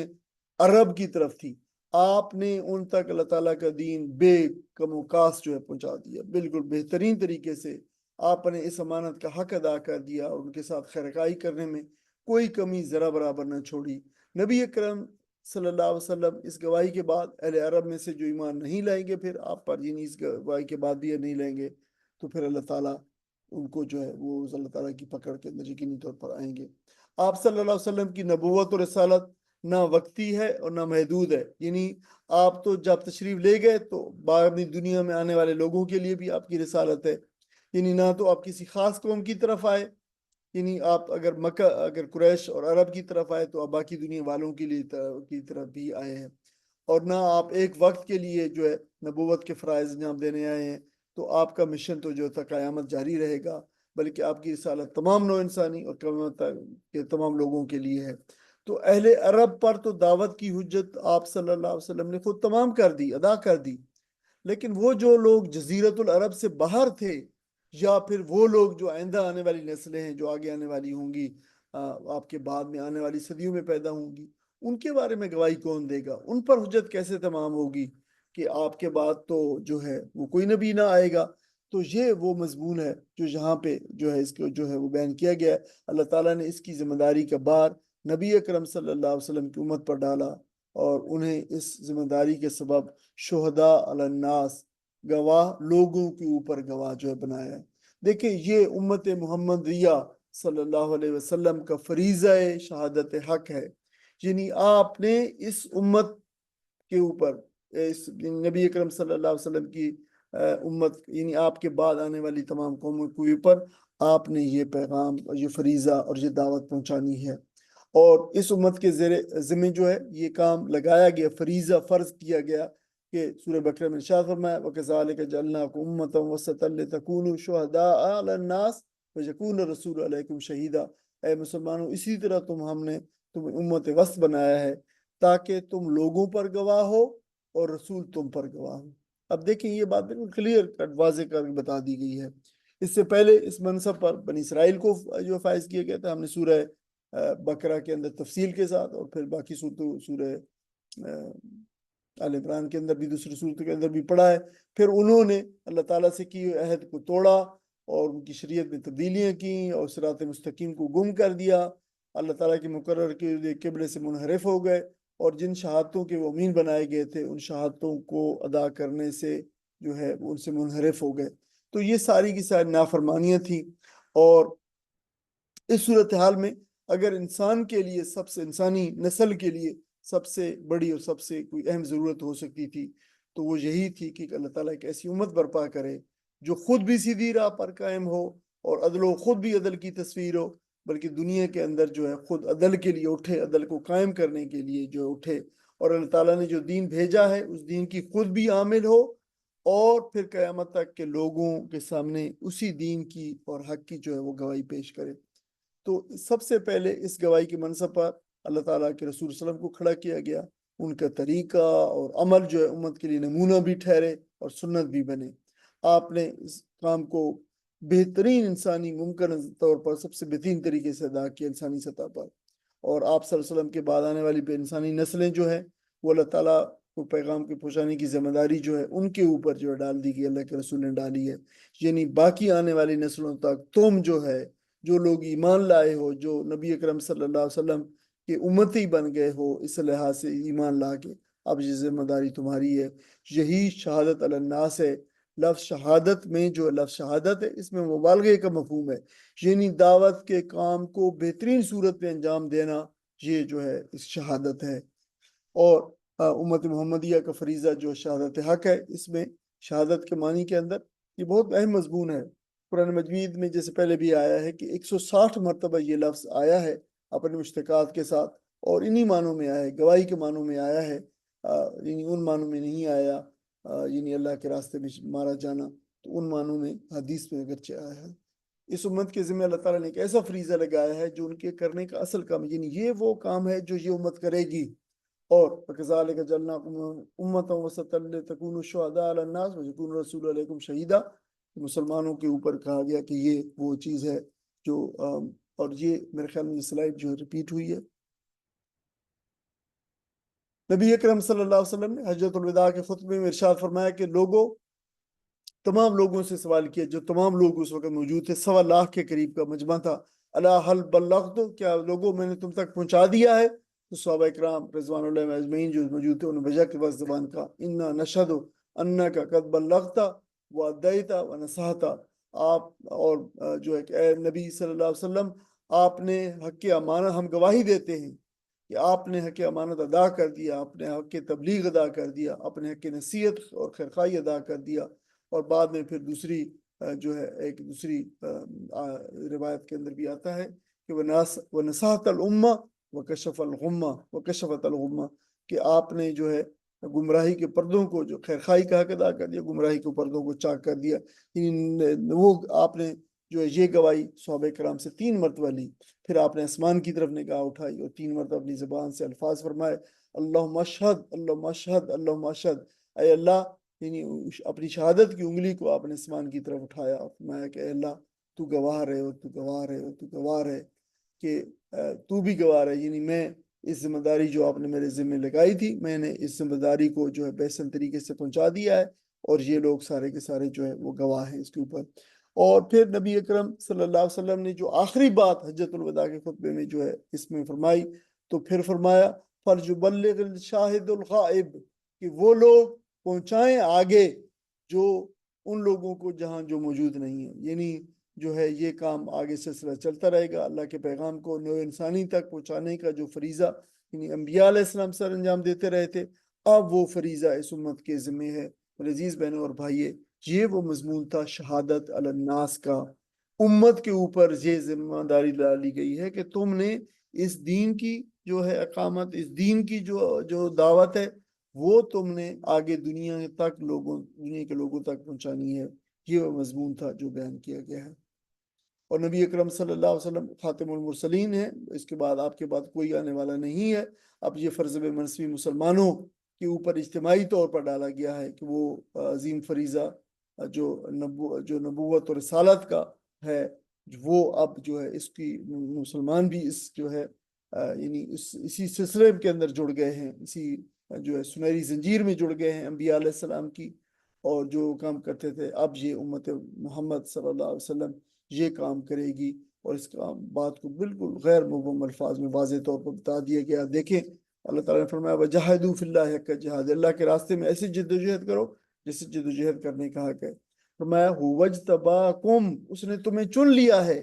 S2: عرب کی طرف تھی۔ آپ نے ان تک اللہ تعالیٰ کا دین بے کم و کاس جو ہے پہنچا دیا، بالکل بہترین طریقے سے آپ نے اس امانت کا حق ادا کر دیا اور ان کے ساتھ خیرخواہی کرنے میں کوئی کمی ذرا برابر نہ چھوڑی۔ نبی اکرم صلی اللہ علیہ وسلم اس گواہی کے بعد اہل عرب میں سے جو ایمان نہیں لائیں گے پھر آپ پر، یعنی اس گواہی کے بعد بھی نہیں لیں گے، تو پھر اللہ تعالیٰ ان کو جو ہے وہ اللہ تعالیٰ کی پکڑ کے اندر یقینی طور پر آئیں گے۔ آپ صلی اللہ علیہ وسلم کی نبوت اور رسالت نہ وقتی ہے اور نہ محدود ہے، یعنی آپ تو جب تشریف لے گئے تو بعد دنیا میں آنے والے لوگوں کے لیے بھی آپ کی رسالت ہے، یعنی نہ تو آپ کسی خاص قوم کی طرف آئے، یعنی آپ اگر قریش اور عرب کی طرف آئے تو آپ باقی دنیا والوں کے لیے کی طرف بھی آئے ہیں، اور نہ آپ ایک وقت کے لیے جو ہے نبوت کے فرائض انجام دینے آئے ہیں تو آپ کا مشن تو جو تھا قیامت جاری رہے گا، بلکہ آپ کی رسالت تمام نو انسانی اور قیامت کے تمام لوگوں کے لیے ہے۔ تو اہل عرب پر تو دعوت کی حجت آپ صلی اللہ علیہ وسلم نے خود تمام کر دی، ادا کر دی، لیکن وہ جو لوگ جزیرت العرب سے باہر تھے یا پھر وہ لوگ جو آئندہ آنے والی نسلیں ہیں جو آگے آنے والی ہوں گی، آپ کے بعد میں آنے والی صدیوں میں پیدا ہوں گی، ان کے بارے میں گواہی کون دے گا؟ ان پر حجت کیسے تمام ہوگی کہ آپ کے بعد تو جو ہے وہ کوئی نبی نہ آئے گا؟ تو یہ وہ مضمون ہے جو یہاں پہ جو ہے اس کو جو ہے وہ بیان کیا گیا ہے۔ اللہ تعالیٰ نے اس کی ذمہ داری کا بار نبی اکرم صلی اللہ علیہ وسلم کی امت پر ڈالا اور انہیں اس ذمہ داری کے سبب شہداء علی الناس، گواہ لوگوں کے اوپر گواہ جو ہے بنایا ہے۔ دیکھیں یہ امت محمدیہ صلی اللہ علیہ وسلم کا فریضہ شہادت حق ہے، یعنی آپ نے اس امت کے اوپر، اس نبی اکرم صلی اللہ علیہ وسلم کی امت یعنی آپ کے بعد آنے والی تمام قوموں کے اوپر آپ نے یہ پیغام اور یہ فریضہ اور یہ دعوت پہنچانی ہے، اور اس امت کے ذمہ جو ہے یہ کام لگایا گیا، فریضہ فرض کیا گیا کہ سورہ بقرہ میں ارشاد فرمایا وَكَذَلِكَ جَعَلْنَاكُمْ أُمَّةً وَسَطًا لِتَكُونُوا شُهَدَاءَ عَلَى النَّاسِ وَيَكُونَ الرَّسُولُ عَلَيْكُمْ شَهِيدًا۔ اے مسلمانوں، اسی طرح ہم نے تمہیں امت وسط بنایا ہے تاکہ تم لوگوں پر گواہ ہو اور رسول تم پر گواہ ہو۔ اب دیکھیں یہ بات بالکل کلیئر واضح کر بتا دی گئی ہے۔ اس سے پہلے اس منصب پر بنی اسرائیل کو جو فائز کیا گیا تھا، ہم نے سورہ بقرہ کے اندر تفصیل کے ساتھ اور پھر باقی سورہ آل عمران کے اندر بھی، دوسری صورتوں کے اندر بھی پڑھا ہے۔ پھر انہوں نے اللہ تعالیٰ سے کی عہد کو توڑا اور ان کی شریعت میں تبدیلیاں کیں اور صراط مستقیم کو گم کر دیا، اللہ تعالیٰ کے مقرر کے قبلے سے منحرف ہو گئے، اور جن شہادتوں کے وہ امین بنائے گئے تھے ان شہادتوں کو ادا کرنے سے جو ہے ان سے منحرف ہو گئے۔ تو یہ ساری کی ساری نافرمانیاں تھیں، اور اس صورتحال میں اگر انسان کے لیے انسانی نسل کے لیے سب سے بڑی اور سب سے کوئی اہم ضرورت ہو سکتی تھی تو وہ یہی تھی کہ اللہ تعالیٰ ایک ایسی امت برپا کرے جو خود بھی سیدھی راہ پر قائم ہو اور خود بھی عدل کی تصویر ہو، بلکہ دنیا کے اندر جو ہے خود عدل کے لیے اٹھے، عدل کو قائم کرنے کے لیے جو اٹھے، اور اللہ تعالیٰ نے جو دین بھیجا ہے اس دین کی خود بھی عامل ہو، اور پھر قیامت تک کے لوگوں کے سامنے اسی دین کی اور حق کی جو ہے وہ گواہی پیش کرے۔ تو سب سے پہلے اس گواہی کے منصب پر اللہ تعالیٰ کے رسول صلی اللہ علیہ وسلم کو کھڑا کیا گیا، ان کا طریقہ اور عمل جو ہے امت کے لیے نمونہ بھی ٹھہرے اور سنت بھی بنے۔ آپ نے اس کام کو بہترین انسانی ممکن طور پر سب سے بہترین طریقے سے ادا کیا انسانی سطح پر، اور آپ صلی اللہ علیہ وسلم کے بعد آنے والی انسانی نسلیں جو ہیں وہ اللہ تعالیٰ کو پیغام کے پہنچانے کی ذمہ داری جو ہے ان کے اوپر جو ہے ڈال دی گئی، اللہ کے رسول نے ڈالی ہے، یعنی باقی آنے والی نسلوں تک تم جو ہے، جو لوگ ایمان لائے ہو، جو نبی اکرم صلی اللہ علیہ وسلم کے امتی بن گئے ہو اس لحاظ سے ایمان لا کے، اب یہ ذمہ داری تمہاری ہے۔ یہی شہادت علی الناس ہے۔ لفظ شہادت میں جو لفظ شہادت ہے اس میں مبالغے کا مفہوم ہے، یعنی دعوت کے کام کو بہترین صورت میں انجام دینا، یہ جو ہے اس شہادت ہے۔ اور امت محمدیہ کا فریضہ جو شہادت حق ہے، اس میں شہادت کے معنی کے اندر یہ بہت اہم مضمون ہے۔ قرآن مجید میں جیسے پہلے بھی آیا ہے کہ 160 مرتبہ یہ لفظ آیا ہے اپنے مشتقات کے ساتھ، اور انہی معنوں میں آیا ہے، گواہی کے معنوں میں آیا ہے، یعنی ان معنوں میں نہیں آیا یعنی اللہ کے راستے میں مارا جانا، تو ان معنوں میں حدیث میں اگرچہ آیا ہے۔ اس امت کے ذمہ اللہ تعالیٰ نے ایک ایسا فریضہ لگایا ہے جو ان کے کرنے کا اصل کام، یعنی یہ وہ کام ہے جو یہ امت کرے گی۔ اور وَكَذَلِكَ جَعَلْنَاكُمْ أُمَّةً وَسَطًا لِتَكُونُوا شُهَدَاءَ عَلَى النَّاسِ وَيَكُونَ الرَّسُولُ عَلَيْكُمْ شَهِيدًا۔ مسلمانوں کے اوپر کہا گیا کہ یہ وہ چیز ہے جو اور یہ میرے خیال میں یہ سلائیڈ جو ریپیٹ ہوئی ہے۔ نبی اکرم صلی اللہ علیہ وسلم نے حجۃ الوداع کے خطبے میں ارشاد فرمایا کہ تمام لوگوں سے سوال کیا، جو تمام لوگ اس وقت موجود تھے، 1.25 لاکھ کے قریب کا مجمع تھا، الا هل بلغت، کیا لوگوں میں نے تم تک پہنچا دیا ہے؟ تو صحابہ اکرام رضوان اللہ اجمعین جو موجود تھے انہوں نے بجا کے وقت زبان کا انا نشہد انک قد بلغت وادیت ونصحت، آپ اور جو ہے کہ اے نبی صلی اللہ علیہ وسلم، آپ نے حق امانت، ہم گواہی دیتے ہیں کہ آپ نے حق امانت ادا کر دیا، آپ نے حق تبلیغ ادا کر دیا، اپنے حق نصیحت اور خیرخواہی ادا کر دیا۔ اور بعد میں پھر دوسری جو ہے ایک دوسری روایت کے اندر بھی آتا ہے کہ وَنَصَحَتَ الْأُمَّةَ وَكَشَفَ الْغُمَّةَ وَكَشَفَتَ الْغُمَّةَ، کہ آپ نے جو ہے گمراہی کے پردوں کو، جو خیرخواہی کا حق ادا کر دیا، گمراہی کے پردوں کو چاک کر دیا۔ وہ آپ نے جو ہے یہ گواہی صحابہ کرام سے 3 مرتبہ لی، پھر آپ نے آسمان کی طرف نگاہ اٹھائی اور 3 مرتبہ اپنی زبان سے الفاظ فرمائے، اللہم اشہد اللہم اشہد اللہم اشہد، اے اللہ، یعنی اپنی شہادت کی انگلی کو آپ نے آسمان کی طرف اٹھایا اور فرمایا کہ اے اللہ تو گواہ رہے ہو، تو گواہ رہے ہو، تو گواہ رہے کہ تو بھی گواہ رہے، یعنی میں اس ذمہ داری جو آپ نے میرے ذمہ لگائی تھی، میں نے اس ذمہ داری کو جو ہے بہترین طریقے سے پہنچا دیا ہے، اور یہ لوگ سارے کے سارے جو ہے وہ گواہ ہیں اس کے اوپر۔ اور پھر نبی اکرم صلی اللہ علیہ وسلم نے جو آخری بات حجۃ الوداع کے خطبے میں جو ہے اس میں فرمائی، تو پھر فرمایا فَلْيُبَلِّغِ الشَّاهِدُ الْغَائِبُ، کہ وہ لوگ پہنچائیں آگے جو ان لوگوں کو جہاں جو موجود نہیں ہے. یعنی جو ہے یہ کام آگے سلسلہ چلتا رہے گا. اللہ کے پیغام کو نو انسانی تک پہنچانے کا جو فریضہ یعنی انبیاء علیہ السلام سر انجام دیتے رہے تھے، اب وہ فریضہ اس امت کے ذمہ ہے. عزیز بہنوں اور بھائیے، یہ وہ مضمون تھا شہادت علی الناس کا. امت کے اوپر یہ ذمہ داری ڈالی گئی ہے کہ تم نے اس دین کی جو ہے اقامت، اس دین کی جو دعوت ہے وہ تم نے آگے دنیا کے لوگوں تک پہنچانی ہے. یہ وہ مضمون تھا جو بیان کیا گیا ہے. اور نبی اکرم صلی اللہ علیہ وسلم خاتم المرسلین ہے، اس کے بعد آپ کے بعد کوئی آنے والا نہیں ہے. اب یہ فرض منصبی مسلمانوں کے اوپر اجتماعی طور پر ڈالا گیا ہے کہ وہ عظیم فریضہ جو نبوت اور رسالت کا ہے، وہ اب جو ہے اس کی مسلمان بھی اس جو ہے یعنی اسی سلسلے کے اندر جڑ گئے ہیں، اسی جو ہے سنہری زنجیر میں جڑ گئے ہیں انبیاء علیہ السلام کی، اور جو کام کرتے تھے اب یہ امت محمد صلی اللہ علیہ وسلم یہ کام کرے گی. اور اس کا بات کو بالکل غیر مبہم الفاظ میں واضح طور پر بتا دیا گیا. دیکھیں اللہ تعالیٰ نے فرمایا وَجَاهِدُوا فِي اللَّهِ حَقَّ الجِّهَادِ، اللہ کے راستے میں ایسی جدوجہد کرو جیسے جدوجہد کرنے کا حق ہے. فرمایا هُوَ اجْتَبَاكُمْ، اس نے تمہیں چن لیا ہے.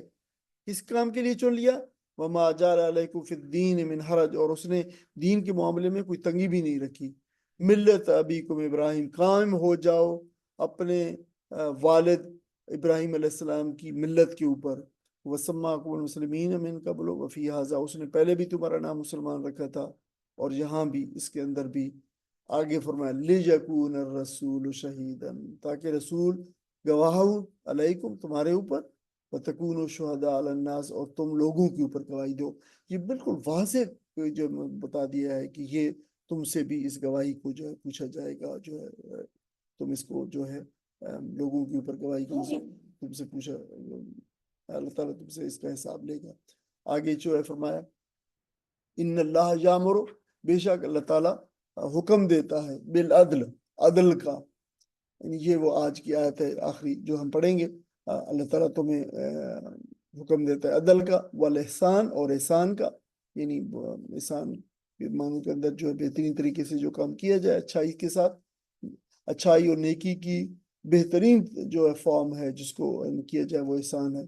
S2: کس کام کے لیے چن لیا؟ وَمَا جَعَلَ عَلَيْكُمْ فِي الدِّينِ مِنْ حَرَجٍ، اور اس نے دین کے معاملے میں کوئی تنگی بھی نہیں رکھی. ملت ابیکم ابراہیم، قائم ہو جاؤ اپنے والد ابراہیم علیہ السلام کی ملت کے اوپر. وَسَمَّاكُمُ الْمُسْلِمِينَ مِنْ قَبْلُ وَفِي هَذَا، اس نے پہلے بھی تمہارا نام مسلمان رکھا تھا اور یہاں بھی اس کے اندر بھی. آگے فرمایا لِيَكُونَ الرَّسُولُ شَهِيدًا، تاکہ رسول گواہ ہو علیکم تمہارے اوپر، وَتَكُونُوا شُهَدَاءَ عَلَى النَّاسِ، اور تم لوگوں کے اوپر گواہی دو. یہ بالکل واضح جو بتا دیا ہے کہ یہ تم سے بھی اس گواہی کو جو ہے پوچھا جائے گا، جو ہے تم اس کو جو ہے لوگوں کے اوپر گواہی کی تم سے پوچھا، اللہ تعالیٰ تم سے اس کا حساب لے گا. آگے جو ہے فرمایا ان اللہ یامر، بے شک اللہ تعالیٰ حکم دیتا ہے بالعدل، عدل کا. یعنی یہ وہ آج کی آیت ہے آخری جو ہم پڑھیں گے. اللہ تعالیٰ تمہیں حکم دیتا ہے عدل کا، والاحسان، اور احسان کا. یعنی احسان کے معنی کے اندر جو ہے بہترین طریقے سے جو کام کیا جائے اچھائی کے ساتھ. اچھائی اور نیکی کی بہترین جو ہے فارم ہے جس کو کیا جائے وہ احسان ہے.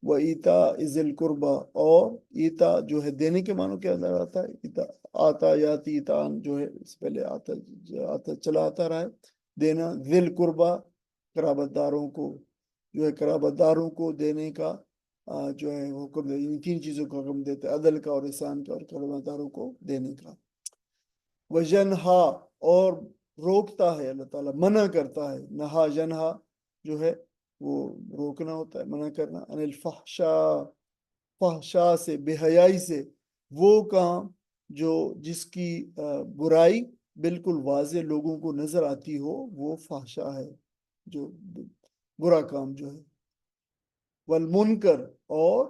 S2: وَإِيتَاءِ ذِي الْقُرْبَى، اور ایتا جو ہے دینے کے معنوں کے اندر آتا ہے. ایتا آتا یاتی ایتان جو ہے اس پہلے آتا چلا آتا رہا ہے. دینا ذی القربہ، قرابت داروں کو جو ہے قرابت داروں کو دینے کا جو ہے حکم دے. ان تین چیزوں کا حکم دیتا ہے، عدل کا اور احسان کا اور قرابت داروں کو دینے کا. وَجَنْہا، اور روکتا ہے اللہ تعالیٰ، منع کرتا ہے. نہا جنہا جو ہے وہ روکنا ہوتا ہے، منع کرنا. ان الفحشاء، فحشاء سے، بے حیائی سے. وہ کام جو جس کی برائی بالکل واضح لوگوں کو نظر آتی ہو وہ فحشاء ہے، جو برا کام جو ہے. والمنکر، اور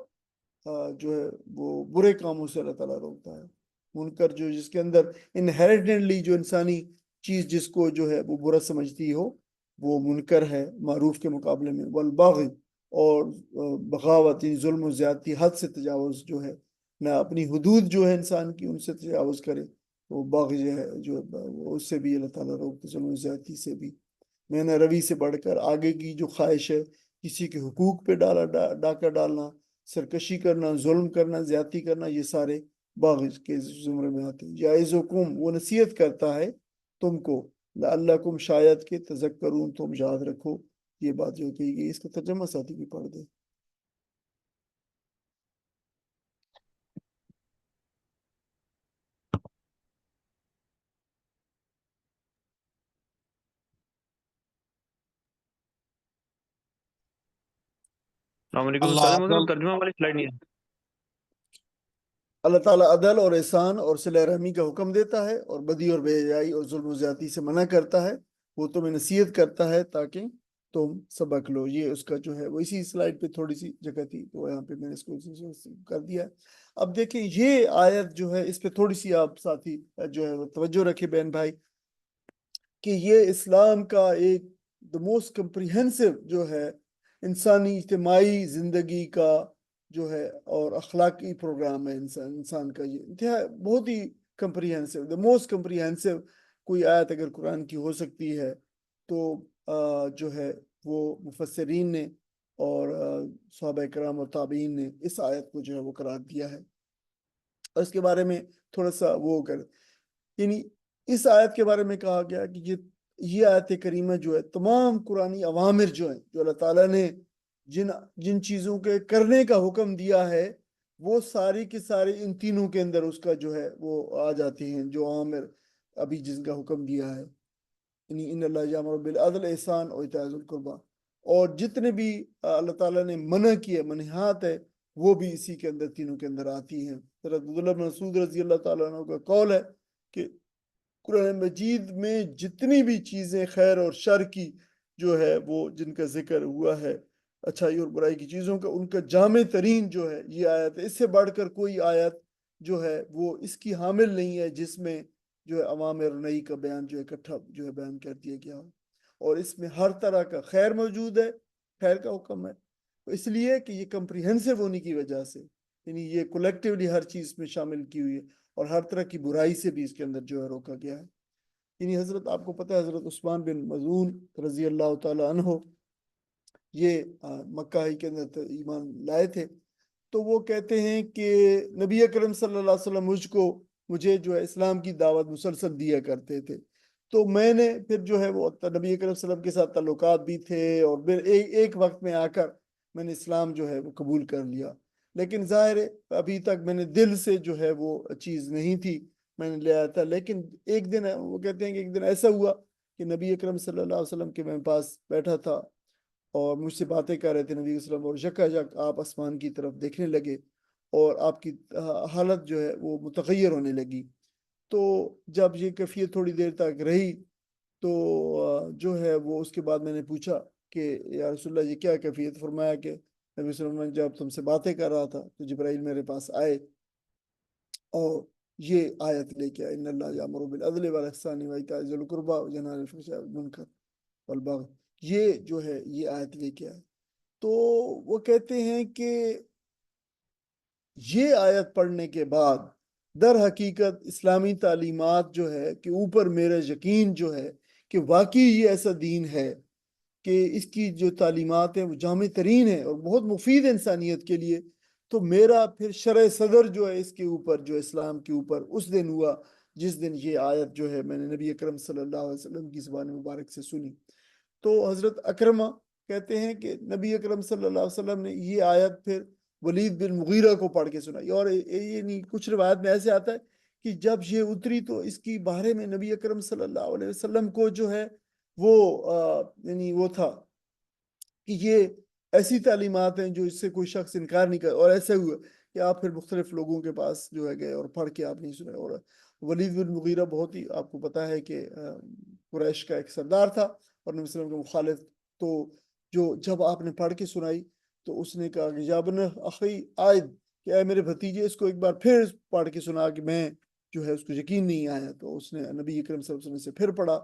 S2: جو ہے وہ برے کاموں سے اللہ تعالیٰ روکتا ہے. منکر جو جس کے اندر انہیریٹنٹلی جو انسانی چیز جس کو جو ہے وہ برا سمجھتی ہو وہ منکر ہے معروف کے مقابلے میں. والبغی، اور بغاوت، یعنی ظلم و زیادتی، حد سے تجاوز جو ہے، نہ اپنی حدود جو ہے انسان کی ان سے تجاوز کرے، وہ بغی ہے جو اس سے بھی اللہ تعالیٰ روکتے، ظلم و زیادتی سے بھی. میں نے روی سے بڑھ کر آگے کی جو خواہش ہے، کسی کے حقوق پہ ڈاکہ ڈالنا، سرکشی کرنا، ظلم کرنا، زیادتی کرنا، یہ سارے باغ کے زمرے میں آتے ہیں. یعظکم، وہ نصیحت کرتا ہے تم کو، لعلکم، شاید کہ تذکرون، تم یاد رکھو. یہ بات جو کہی گئی اس کا ترجمہ ساتھی بھی پڑھ دے.
S4: السلام علیکم.
S5: اللہ
S4: استاد
S5: عدل،
S4: محترم ترجمہ والی سلائڈ نہیں ہے.
S2: اللہ تعالیٰ عدل اور احسان اور صلہ رحمی کا حکم دیتا ہے اور بدی اور بے حیائی اور ظلم و زیادتی سے منع کرتا ہے. وہ تمہیں نصیحت کرتا ہے تاکہ تم سبق لو. یہ اس کا جو ہے وہ اسی سلائڈ پہ تھوڑی سی جگہ تھی تو یہاں پہ میں نے اس کو کر دیا. اب دیکھیں یہ آیت جو ہے اس پہ تھوڑی سی آپ ساتھی جو ہے توجہ رکھے بہن بھائی کہ یہ اسلام کا ایک the most comprehensive جو ہے انسانی اجتماعی زندگی کا جو ہے اور اخلاقی پروگرام ہے. انسان کا یہ انتہا بہت ہی کمپریہنسو، the most comprehensive کوئی آیت اگر قرآن کی ہو سکتی ہے تو جو ہے وہ مفسرین نے اور صحابہ کرام اور تابعین نے اس آیت کو جو ہے وہ قرار دیا ہے. اور اس کے بارے میں تھوڑا سا وہ کر، یعنی اس آیت کے بارے میں کہا گیا کہ یہ آیت کریمہ جو ہے تمام قرآنی اوامر جو ہیں، جو اللہ تعالیٰ نے جن چیزوں کے کرنے کا حکم دیا ہے، وہ ساری کے سارے ان تینوں کے اندر اس کا جو ہے وہ آ جاتے ہیں، جو اوامر ابھی جن کا حکم دیا ہے. یعنی ان اللہ یامر بالعدل احسان اور ایتاء ذی القربی، اور جتنے بھی اللہ تعالیٰ نے منع کیے، منہیات ہے، وہ بھی اسی کے اندر، تینوں کے اندر آتی ہیں. حضرت عبداللہ بن مسعود رضی اللہ تعالیٰ عنہ کا قول ہے کہ قرآن مجید میں جتنی بھی چیزیں خیر اور شر کی جو ہے وہ جن کا ذکر ہوا ہے، اچھائی اور برائی کی چیزوں کا، ان کا جامع ترین جو ہے یہ آیت ہے. اس سے بڑھ کر کوئی آیت جو ہے وہ اس کی حامل نہیں ہے جس میں جو ہے اوامر نئی کا بیان جو ہے اکٹھا جو ہے بیان کر دیا گیا ہو. اور اس میں ہر طرح کا خیر موجود ہے، خیر کا حکم ہے، اس لیے کہ یہ کمپریہنسو ہونے کی وجہ سے، یعنی یہ کولیکٹیولی ہر چیز میں شامل کی ہوئی ہے، اور ہر طرح کی برائی سے بھی اس کے اندر جو ہے روکا گیا ہے. یعنی حضرت، آپ کو پتہ ہے حضرت عثمان بن مظعون رضی اللہ تعالی عنہ یہ مکہ ہی کے اندر ایمان لائے تھے. تو وہ کہتے ہیں کہ نبی اکرم صلی اللہ علیہ وسلم مجھے جو ہے اسلام کی دعوت مسلسل دیا کرتے تھے. تو میں نے پھر جو ہے وہ نبی اکرم صلی اللہ علیہ وسلم کے ساتھ تعلقات بھی تھے، اور پھر ایک وقت میں آ کر میں نے اسلام جو ہے وہ قبول کر لیا. لیکن ظاہر ہے ابھی تک میں نے دل سے جو ہے وہ چیز نہیں تھی، میں نے لے آیا تھا. لیکن ایک دن وہ کہتے ہیں کہ ایک دن ایسا ہوا کہ نبی اکرم صلی اللہ علیہ وسلم کے میں پاس بیٹھا تھا اور مجھ سے باتیں کر رہے تھے نبی وسلم، اور یکایک آپ آسمان کی طرف دیکھنے لگے اور آپ کی حالت جو ہے وہ متغیر ہونے لگی. تو جب یہ کیفیت تھوڑی دیر تک رہی تو جو ہے وہ اس کے بعد میں نے پوچھا کہ یا رسول اللہ یہ کیا کیفیت؟ فرمایا کہ نبی وسلم جب تم سے باتیں کر رہا تھا تو جبرائیل میرے پاس آئے اور یہ آیت لے کے آئے، ان اللہ یامر بالعدل والاحسان وایتاء ذی القربی وینہی عن الفحشاء والمنکر والبغی، یہ جو ہے یہ آیت لے کے آئے. تو وہ کہتے ہیں کہ یہ آیت پڑھنے کے بعد در حقیقت اسلامی تعلیمات جو ہے کہ اوپر میرا یقین جو ہے کہ واقعی یہ ایسا دین ہے کہ اس کی جو تعلیمات ہیں وہ جامع ترین ہیں اور بہت مفید انسانیت کے لیے. تو میرا پھر شرح صدر جو ہے اس کے اوپر، جو اسلام کے اوپر، اس دن ہوا جس دن یہ آیت جو ہے میں نے نبی اکرم صلی اللہ علیہ وسلم کی زبان مبارک سے سنی. تو حضرت اکرمہ کہتے ہیں کہ نبی اکرم صلی اللہ علیہ وسلم نے یہ آیت پھر ولید بن مغیرہ کو پڑھ کے سنائی. اور یہ کچھ روایت میں ایسے آتا ہے کہ جب یہ اتری تو اس کی بارے میں نبی اکرم صلی اللہ علیہ وسلم کو جو ہے وہ یعنی وہ تھا کہ یہ ایسی تعلیمات ہیں جو اس سے کوئی شخص انکار نہیں کر. اور ایسے ہوا کہ آپ پھر مختلف لوگوں کے پاس جو ہے گئے اور پڑھ کے آپ نہیں سنے. اور ولید بن مغیرہ بہت ہی آپ کو پتہ ہے کہ قریش کا ایک سردار تھا اور نبی صلی اللہ علیہ وسلم کے مخالف. تو جب آپ نے پڑھ کے سنائی تو اس نے کہا کہ یا ابن اخی عائد، کہ اے میرے بھتیجے اس کو ایک بار پھر پڑھ کے سنا، کہ میں جو ہے اس کو یقین نہیں آیا. تو اس نے نبی اکرم صلی اللہ علیہ وسلم سے پھر پڑھا.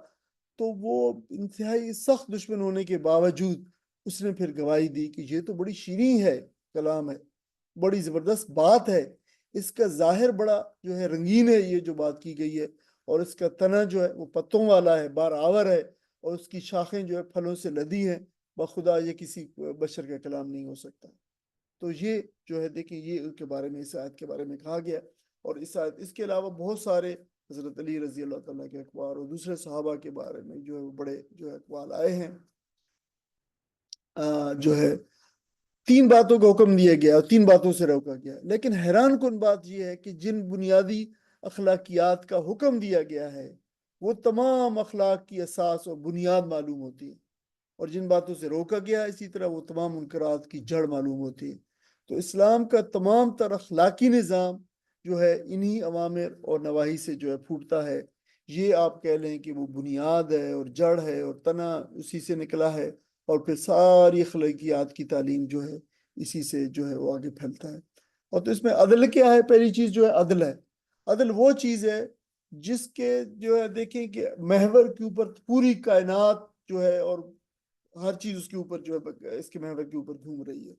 S2: تو وہ انتہائی سخت دشمن ہونے کے باوجود اس نے پھر گواہی دی کہ یہ تو بڑی شیریں ہے، کلام ہے، بڑی زبردست بات ہے، اس کا ظاہر بڑا جو ہے رنگین ہے یہ جو بات کی گئی ہے، اور اس کا تنا جو ہے وہ پتوں والا ہے، بار آور ہے، اور اس کی شاخیں جو ہے پھلوں سے لدی ہیں. بخدا یہ کسی بشر کا کلام نہیں ہو سکتا. تو یہ جو ہے دیکھیں یہ کے بارے میں، اس آیت کے بارے میں کہا گیا. اور اس کے علاوہ بہت سارے حضرت علی رضی اللہ تعالیٰ کے اقوال اور دوسرے صحابہ کے بارے میں جو ہے وہ بڑے جو ہے اقوال آئے ہیں. جو ہے 3 باتوں کا حکم دیا گیا اور 3 باتوں سے روکا گیا. لیکن حیران کن بات یہ ہے کہ جن بنیادی اخلاقیات کا حکم دیا گیا ہے وہ تمام اخلاق کی اساس اور بنیاد معلوم ہوتی ہے، اور جن باتوں سے روکا گیا اسی طرح وہ تمام منکرات کی جڑ معلوم ہوتی ہے. تو اسلام کا تمام تر اخلاقی نظام جو ہے انہی اوامر اور نواہی سے جو ہے پھوٹتا ہے. یہ آپ کہہ لیں کہ وہ بنیاد ہے اور جڑ ہے اور تنا اسی سے نکلا ہے، اور پھر ساری اخلاقیات کی تعلیم جو ہے اسی سے جو ہے وہ آگے پھیلتا ہے. اور تو اس میں عدل کیا ہے؟ پہلی چیز جو ہے عدل ہے. عدل وہ چیز ہے جس کے جو ہے دیکھیں کہ محور کے اوپر پوری کائنات جو ہے اور ہر چیز اس کے اوپر جو ہے اس کے محور کے اوپر گھوم رہی ہے.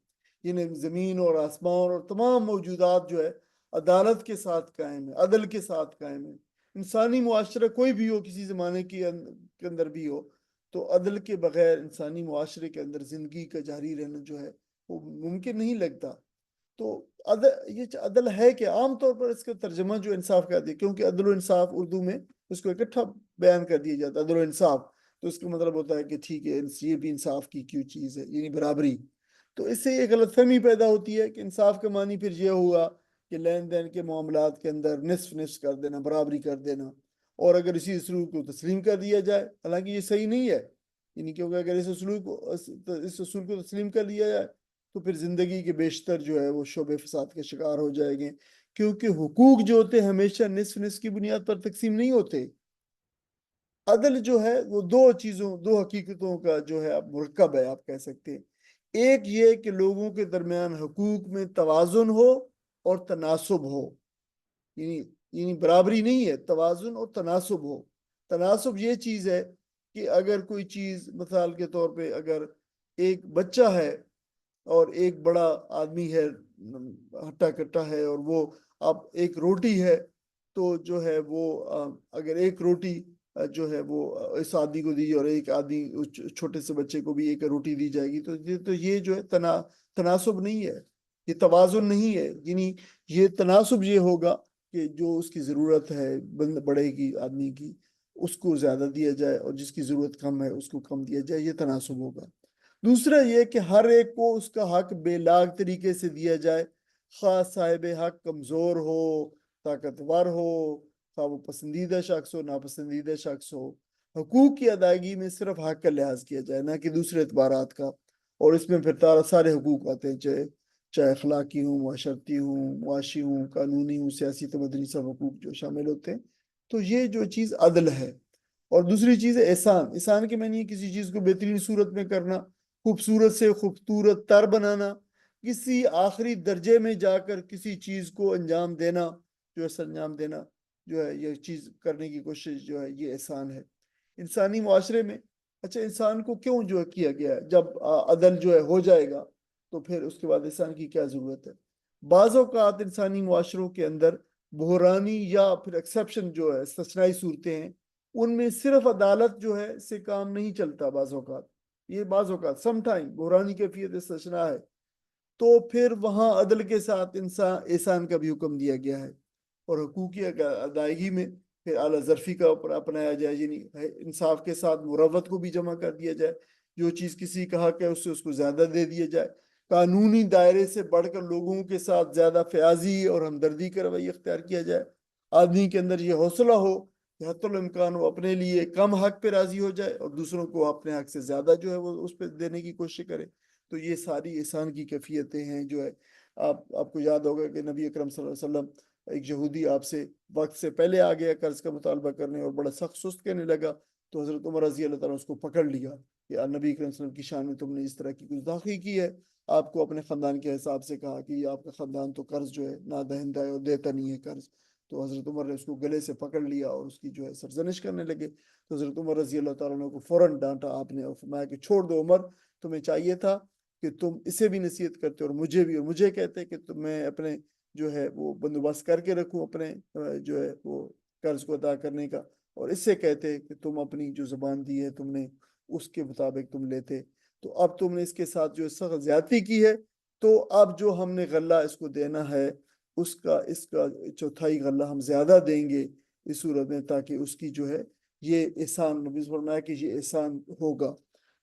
S2: یعنی زمین اور آسمان اور تمام موجودات جو ہے عدالت کے ساتھ قائم ہے، عدل کے ساتھ قائم ہے. انسانی معاشرہ کوئی بھی ہو، کسی زمانے کے اندر بھی ہو، تو عدل کے بغیر انسانی معاشرے کے اندر زندگی کا جاری رہنا جو ہے وہ ممکن نہیں لگتا۔ تو یہ عدل ہے کہ عام طور پر اس کا ترجمہ جو انصاف کا دیا، کیونکہ عدل و انصاف اردو میں اس کو اکٹھا بیان کر دیا جاتا ہے، عدل و انصاف، تو اس کا مطلب ہوتا ہے کہ ٹھیک ہے یہ بھی انصاف کی کیوں چیز ہے، یعنی برابری۔ تو اس سے یہ غلط فہمی پیدا ہوتی ہے کہ انصاف کا معنی پھر یہ ہوا کہ لین دین کے معاملات کے اندر نصف نصف کر دینا، برابری کر دینا، اور اگر اسی اصول کو تسلیم کر دیا جائے، حالانکہ یہ صحیح نہیں ہے، یعنی کیونکہ اگر اس اصول کو تسلیم کر لیا جائے تو پھر زندگی کے بیشتر جو ہے وہ شعبے فساد کے شکار ہو جائیں گے، کیونکہ حقوق جو ہوتے ہیں ہمیشہ نصف نصف کی بنیاد پر تقسیم نہیں ہوتے۔ عدل جو ہے وہ دو حقیقتوں کا جو ہے مرکب ہے، آپ کہہ سکتے ہیں۔ ایک یہ کہ لوگوں کے درمیان حقوق میں توازن ہو اور تناسب ہو، یعنی برابری نہیں ہے، توازن اور تناسب ہو۔ تناسب یہ چیز ہے کہ اگر کوئی چیز مثال کے طور پہ اگر ایک بچہ ہے اور ایک بڑا آدمی ہے ہٹا کٹا ہے، اور وہ اب ایک روٹی ہے، تو جو ہے وہ اگر ایک روٹی جو ہے وہ اس آدمی کو دی اور ایک آدمی چھوٹے سے بچے کو بھی ایک روٹی دی جائے گی، تو یہ جو ہے تناسب نہیں ہے، یہ توازن نہیں ہے۔ یعنی یہ تناسب یہ ہوگا کہ جو اس کی ضرورت ہے بڑے کی آدمی کی، اس کو زیادہ دیا جائے، اور جس کی ضرورت کم ہے اس کو کم دیا جائے، یہ تناسب ہوگا۔ دوسرا یہ کہ ہر ایک کو اس کا حق بے لاگ طریقے سے دیا جائے، خواہ صاحب حق کمزور ہو، طاقتور ہو، خواہ وہ پسندیدہ شخص ہو، ناپسندیدہ شخص ہو۔ حقوق کی ادائیگی میں صرف حق کا لحاظ کیا جائے، نہ کہ دوسرے اعتبارات کا، اور اس میں پھر سارے حقوق آتے ہیں، چاہے اخلاقی ہوں، معاشرتی ہوں، معاشی ہوں، قانونی ہوں، سیاسی تمدنی، سب حقوق جو شامل ہوتے ہیں۔ تو یہ جو چیز عدل ہے۔ اور دوسری چیز ہے احسان۔ احسان کے معنی کسی چیز کو بہترین صورت میں کرنا، خوبصورت سے خوبصورت تر بنانا، کسی آخری درجے میں جا کر کسی چیز کو انجام دینا، جو ہے انجام دینا جو ہے، یہ چیز کرنے کی کوشش جو ہے، یہ احسان ہے انسانی معاشرے میں۔ اچھا، انسان کو کیوں جو ہے کیا گیا ہے؟ جب عدل جو ہے ہو جائے گا تو پھر اس کے بعد احسان کی کیا ضرورت ہے؟ بعض اوقات انسانی معاشروں کے اندر بحرانی یا پھر ایکسیپشن جو ہے، استثنائی صورتیں ہیں، ان میں صرف عدالت جو ہے سے کام نہیں چلتا۔ بعض اوقات سم ٹائم بحرانی کیفیت استثناء ہے، تو پھر وہاں عدل کے ساتھ احسان کا بھی حکم دیا گیا ہے، اور حقوقی ادائیگی میں پھر اعلیٰ ظرفی کا اپنایا جائے، یعنی انصاف کے ساتھ مروت کو بھی جمع کر دیا جائے، جو چیز کسی کا حق ہے اس کو زیادہ دے دیا جائے، قانونی دائرے سے بڑھ کر لوگوں کے ساتھ زیادہ فیاضی اور ہمدردی کا رویہ اختیار کیا جائے، آدمی کے اندر یہ حوصلہ ہو کہ حتی الامکان وہ اپنے لیے کم حق پہ راضی ہو جائے اور دوسروں کو اپنے حق سے زیادہ جو ہے وہ اس پہ دینے کی کوشش کرے۔ تو یہ ساری احسان کی کیفیتیں ہیں جو ہے۔ آپ کو یاد ہوگا کہ نبی اکرم صلی اللہ علیہ وسلم، ایک یہودی آپ سے وقت سے پہلے آ گیا قرض کا مطالبہ کرنے اور بڑا سخت سست کہنے لگا، تو حضرت عمر رضی اللہ تعالیٰ اس کو پکڑ لیا کہ نبی اکرم صلی اللہ علیہ وسلم کی شان میں تم نے اس طرح کی کچھ داخلی کی ہے۔ آپ کو اپنے خاندان کے حساب سے کہا کہ یہ آپ کا خاندان تو قرض جو ہے نہ دہندہ ہے اور دیتا نہیں ہے قرض۔ تو حضرت عمر نے اس کو گلے سے پکڑ لیا اور اس کی جو ہے سرزنش کرنے لگے۔ تو حضرت عمر رضی اللہ تعالیٰ عنہ کو فوراً ڈانٹا آپ نے اور فرمایا کہ چھوڑ دو عمر، تمہیں چاہیے تھا کہ تم اسے بھی نصیحت کرتے اور مجھے بھی، اور مجھے کہتے کہ میں اپنے جو ہے وہ بندوبست کر کے رکھوں اپنے جو ہے وہ قرض کو ادا کرنے کا، اور اس سے کہتے کہ تم اپنی جو زبان دی ہے تم نے اس کے مطابق تم لیتے۔ تو اب تم نے اس کے ساتھ جو سخت زیادتی کی ہے، تو اب جو ہم نے غلہ اس کو دینا ہے اس کا چوتھائی غلہ ہم زیادہ دیں گے اس صورت میں، تاکہ اس کی جو ہے یہ احسان، نبی فرمایا کہ یہ احسان ہوگا۔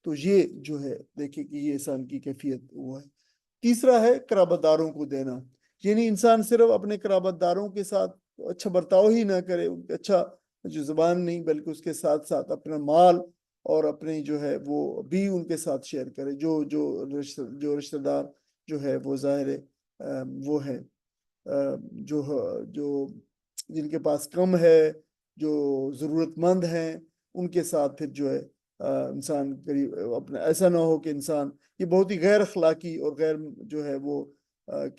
S2: تو یہ جو ہے دیکھیں کہ یہ احسان کی کیفیت وہ ہے۔ تیسرا ہے قرابت داروں کو دینا، یعنی انسان صرف اپنے قرابت داروں کے ساتھ اچھا برتاؤ ہی نہ کرے، ان کے اچھا جو زبان نہیں بلکہ اس کے ساتھ ساتھ اپنا مال اور اپنے جو ہے وہ بھی ان کے ساتھ شیئر کرے، جو رشتہ دار جو ہے وہ ظاہر وہ ہے جو جن کے پاس کم ہے، جو ضرورت مند ہیں، ان کے ساتھ پھر جو ہے انسان اپنا ایسا نہ ہو کہ انسان، یہ بہت ہی غیر اخلاقی اور غیر جو ہے وہ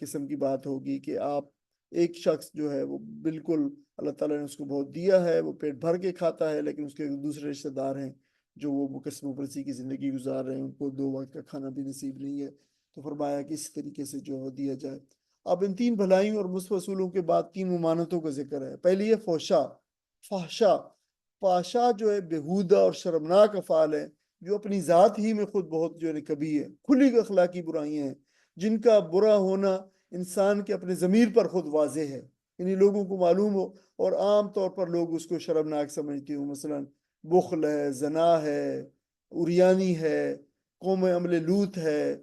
S2: قسم کی بات ہوگی کہ آپ ایک شخص جو ہے وہ بالکل اللہ تعالیٰ نے اس کو بہت دیا ہے، وہ پیٹ بھر کے کھاتا ہے، لیکن اس کے دوسرے رشتہ دار ہیں جو وہ مقسم و پرسی کی زندگی گزار رہے ہیں، ان کو 2 وقت کا کھانا بھی نصیب نہیں ہے۔ تو فرمایا کہ اس طریقے سے جو ہے دیا جائے۔ اب ان 3 بھلائیوں اور مثبت اصولوں کے بعد 3 ممانعتوں کا ذکر ہے۔ پہلی ہے فحشا، فحشا جو ہے بےہودہ اور شرمناک افعال ہیں جو اپنی ذات ہی میں خود بہت جو ہے کبھی ہے، کھلی اخلاقی برائیاں ہیں جن کا برا ہونا انسان کے اپنے ضمیر پر خود واضح ہے، یعنی لوگوں کو معلوم ہو اور عام طور پر لوگ اس کو شرمناک سمجھتے ہوں، مثلا بخل ہے، زنا ہے، اریانی ہے، قوم عمل لوط ہے،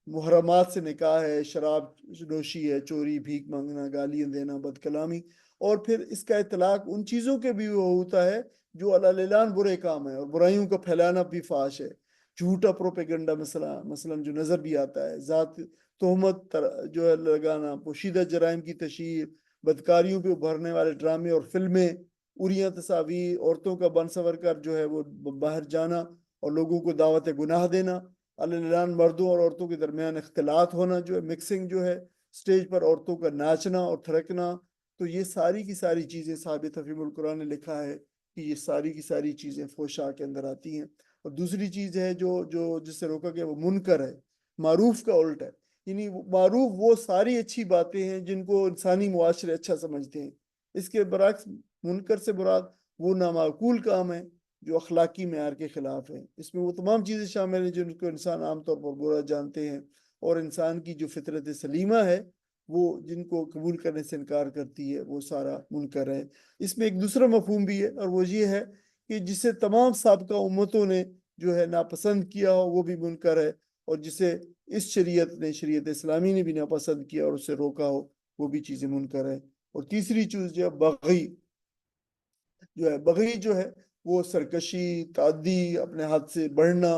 S2: محرمات سے نکاح ہے، شراب نوشی ہے، چوری، بھیک مانگنا، گالیاں دینا، بد کلامی، اور پھر اس کا اطلاق ان چیزوں کے بھی وہ ہوتا ہے جو اعلان برے کام ہے، اور برائیوں کا پھیلانا بھی فحش ہے، جھوٹا پروپیگنڈا مثلا جو نظر بھی آتا ہے، ذات تہمت جو ہے لگانا، پوشیدہ جرائم کی تشہیر، بدکاریوں پہ ابھرنے والے ڈرامے اور فلمیں، اریاں تصاویر، عورتوں کا بن سور کر جو ہے وہ باہر جانا اور لوگوں کو دعوت گناہ دینا، اعلان مردوں اور عورتوں کے درمیان اختلاط ہونا جو ہے مکسنگ جو ہے، سٹیج پر عورتوں کا ناچنا اور تھرکنا، تو یہ ساری کی ساری چیزیں صاحب تفہیم القرآن نے لکھا ہے کہ یہ ساری کی ساری چیزیں فحشاء کے اندر آتی ہیں۔ اور دوسری چیز ہے جو جس سے روکا گیا وہ منکر ہے، معروف کا الٹ ہے، یعنی معروف وہ ساری اچھی باتیں ہیں جن کو انسانی معاشرے اچھا سمجھتے ہیں، اس کے برعکس منکر سے مراد وہ نامعقول کام ہے جو اخلاقی معیار کے خلاف ہے، اس میں وہ تمام چیزیں شامل ہیں جن کو انسان عام طور پر برا جانتے ہیں، اور انسان کی جو فطرت سلیمہ ہے وہ جن کو قبول کرنے سے انکار کرتی ہے وہ سارا منکر ہے۔ اس میں ایک دوسرا مفہوم بھی ہے، اور وہ یہ ہے کہ جسے تمام سابقہ امتوں نے جو ہے ناپسند کیا ہو وہ بھی منکر ہے، اور جسے اس شریعت اسلامی نے بھی ناپسند کیا اور اسے روکا ہو وہ بھی چیزیں منکر ہے۔ اور تیسری چیز جو ہے بغی جو ہے وہ سرکشی، تعدی، اپنے حد سے بڑھنا،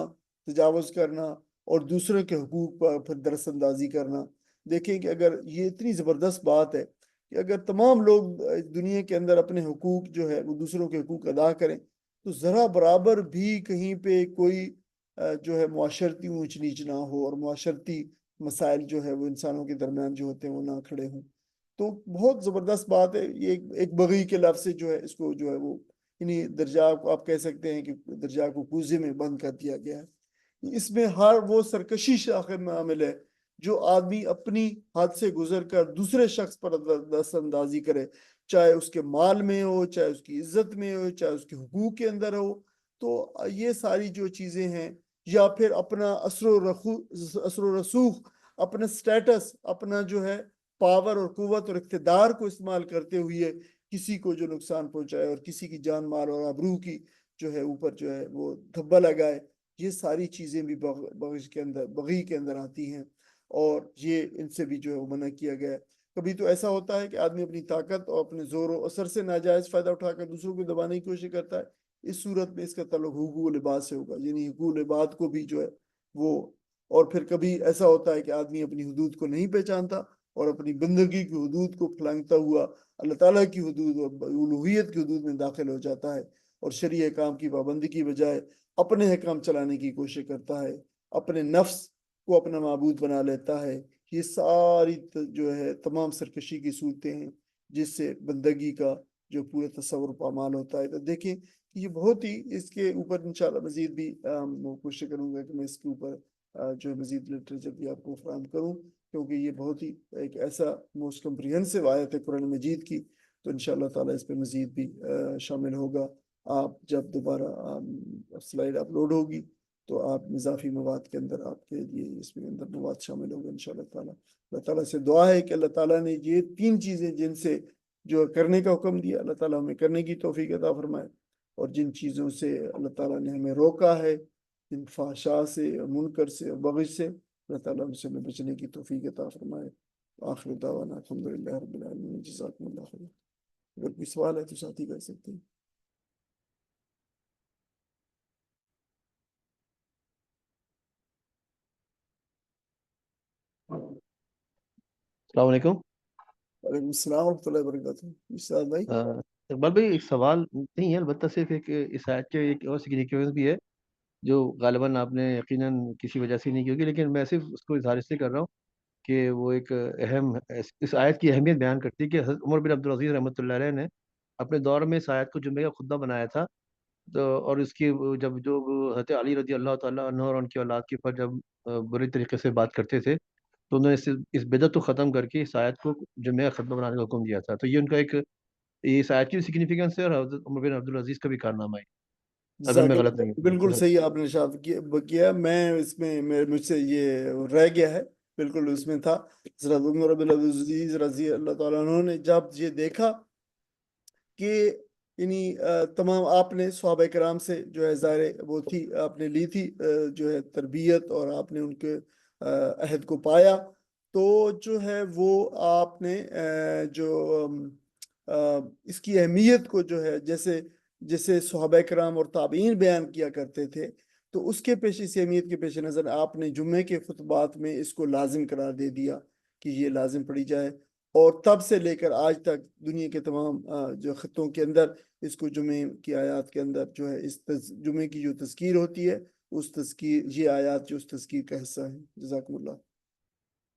S2: تجاوز کرنا اور دوسروں کے حقوق پر پھر درس اندازی کرنا۔ دیکھیں کہ اگر یہ اتنی زبردست بات ہے کہ اگر تمام لوگ دنیا کے اندر اپنے حقوق جو ہے وہ دوسروں کے حقوق ادا کریں تو ذرا برابر بھی کہیں پہ کوئی جو ہے معاشرتی اونچ نیچ نہ ہو اور معاشرتی مسائل جو ہے وہ انسانوں کے درمیان جو ہوتے ہیں وہ نہ کھڑے ہوں، تو بہت زبردست بات ہے۔ یہ ایک بغی کے لفظ سے جو ہے اس کو جو ہے وہ یعنی درجہ کو آپ کہہ سکتے ہیں کہ درجہ کو کوزے میں بند کر دیا گیا ہے۔ اس میں ہر وہ سرکشی شامل ہے جو آدمی اپنی حد سے گزر کر دوسرے شخص پر دست اندازی کرے، چاہے اس کے مال میں ہو، چاہے اس کی عزت میں ہو، چاہے اس کے حقوق کے اندر ہو، تو یہ ساری جو چیزیں ہیں، یا پھر اپنا اثر و رسوخ، اپنا سٹیٹس، اپنا جو ہے پاور اور قوت اور اقتدار کو استعمال کرتے ہوئے کسی کو جو نقصان پہنچائے اور کسی کی جان مال اور آبرو کی جو ہے اوپر جو ہے وہ دھبا لگائے، یہ ساری چیزیں بھی بغی کے اندر آتی ہیں، اور یہ ان سے بھی جو ہے وہ منع کیا گیا ہے۔ کبھی تو ایسا ہوتا ہے کہ آدمی اپنی طاقت اور اپنے زور و اثر سے ناجائز فائدہ اٹھا کر دوسروں کو دبانے کی کوشش کرتا ہے، اس صورت میں اس کا تعلق حقوق العباد سے ہوگا، یعنی حقوق العباد کو بھی جو ہے وہ، اور پھر کبھی ایسا ہوتا ہے کہ آدمی اپنی حدود کو نہیں پہچانتا اور اپنی بندگی کی حدود کو پھلانگتا ہوا اللہ تعالیٰ کی حدود اور الوہیت کی حدود میں داخل ہو جاتا ہے، اور شرعی احکام کی پابندی کی بجائے اپنے حکام چلانے کی کوشش کرتا ہے، اپنے نفس کو اپنا معبود بنا لیتا ہے۔ یہ ساری جو ہے تمام سرکشی کی صورتیں ہیں جس سے بندگی کا جو پورے تصور پامال ہوتا ہے۔ تو دیکھیں یہ بہت ہی، اس کے اوپر انشاءاللہ مزید بھی کوشش کروں گا کہ میں اس کے اوپر جو ہے مزید لٹریچر بھی آپ کو فراہم کروں، کیونکہ یہ بہت ہی ایک ایسا موسٹ کمپریہنسو آیت ہے قرآن مجید کی، تو انشاءاللہ تعالیٰ اس پہ مزید بھی شامل ہوگا۔ آپ جب دوبارہ سلائیڈ اپلوڈ ہوگی تو آپ اضافی مواد کے اندر آپ کے لیے اس میں اندر مواد شامل ہوگا انشاءاللہ تعالیٰ۔ اللہ تعالیٰ سے دعا ہے کہ اللہ تعالیٰ نے یہ 3 چیزیں جن سے جو کرنے کا حکم دیا، اللہ تعالیٰ ہمیں کرنے کی توفیق عطا فرمائے، اور جن چیزوں سے اللہ تعالیٰ نے ہمیں روکا ہے، جن فحشاء سے، منکر سے اور بغض سے، اللہ تعالیٰ ہم سے ہمیں بچنے کی توفیق عطا فرمائے۔ آخر دعوانا الحمدللہ رب العالمین، جزاکم اللہ خیر۔ اگر کوئی سوال ہے تو ساتھی کر سکتے ہیں۔
S5: السلام علیکم۔
S2: وعلیکم السلام ورحمۃ اللہ وبرکاتہ۔ اشاد بھائی،
S5: اقبال بھائی ایک سوال نہیں ہے، البتہ صرف ایک اس آیت کے ایک اور سگنیفیکینس بھی ہے جو غالباً آپ نے یقیناً کسی وجہ سے نہیں کی ہوگی، لیکن میں صرف اس کو اظہار اس لیے کر رہا ہوں کہ وہ ایک اہم اس آیت کی اہمیت بیان کرتی ہے کہ حضرت عمر بن عبدالعزیز رحمۃ اللہ علیہ نے اپنے دور میں اس آیت کو جمعے کا خطبہ بنایا تھا، تو اور اس کی جب جو حضرت علی رضی اللہ تعالیٰ عنہ اور ان کی اولاد کے اوپر جب بری طریقے سے بات کرتے تھے تو انہوں نے اس بدعت کو ختم کر کے اس آیت کو جمعہ کا خطبہ بنانے کا حکم دیا تھا۔ تو یہ ان کا ایک یہ اس آیت کی سگنیفیکنس ہے اور حضرت عمر بن عبد العزیز کا بھی کارنامہ ہے، اگر
S2: جزاک
S5: میں
S2: اللہ
S5: غلط نہیں
S2: خیر۔ بالکل
S5: ہوں۔
S2: صحیح آپ نے ارشاد کیا، میں اس میں مجھ سے یہ رہ گیا ہے، بالکل اس میں تھا حضرت عمر بن عبد العزیز رضی اللہ تعالیٰ عنہ نے جب یہ دیکھا کہ یعنی تمام آپ نے صحابہ کرام سے جو ہے ظاہر وہ تھی، آپ نے لی تھی جو ہے تربیت، اور آپ نے ان کے عہد کو پایا، تو جو ہے وہ آپ نے جو اس کی اہمیت کو جو ہے جیسے صحابہ کرام اور تابعین بیان کیا کرتے تھے، تو اس کے اس اہمیت کے پیش نظر آپ نے جمعے کے خطبات میں اس کو لازم قرار دے دیا کہ یہ لازم پڑھی جائے، اور تب سے لے کر آج تک دنیا کے تمام جو خطوں کے اندر اس کو جمعے کی آیات کے اندر جو ہے اس جمعے کی جو تذکیر ہوتی ہے، اس تذکیر، یہ آیات جو اس تذکیر کا حصہ ہے۔ جزاکم اللہ۔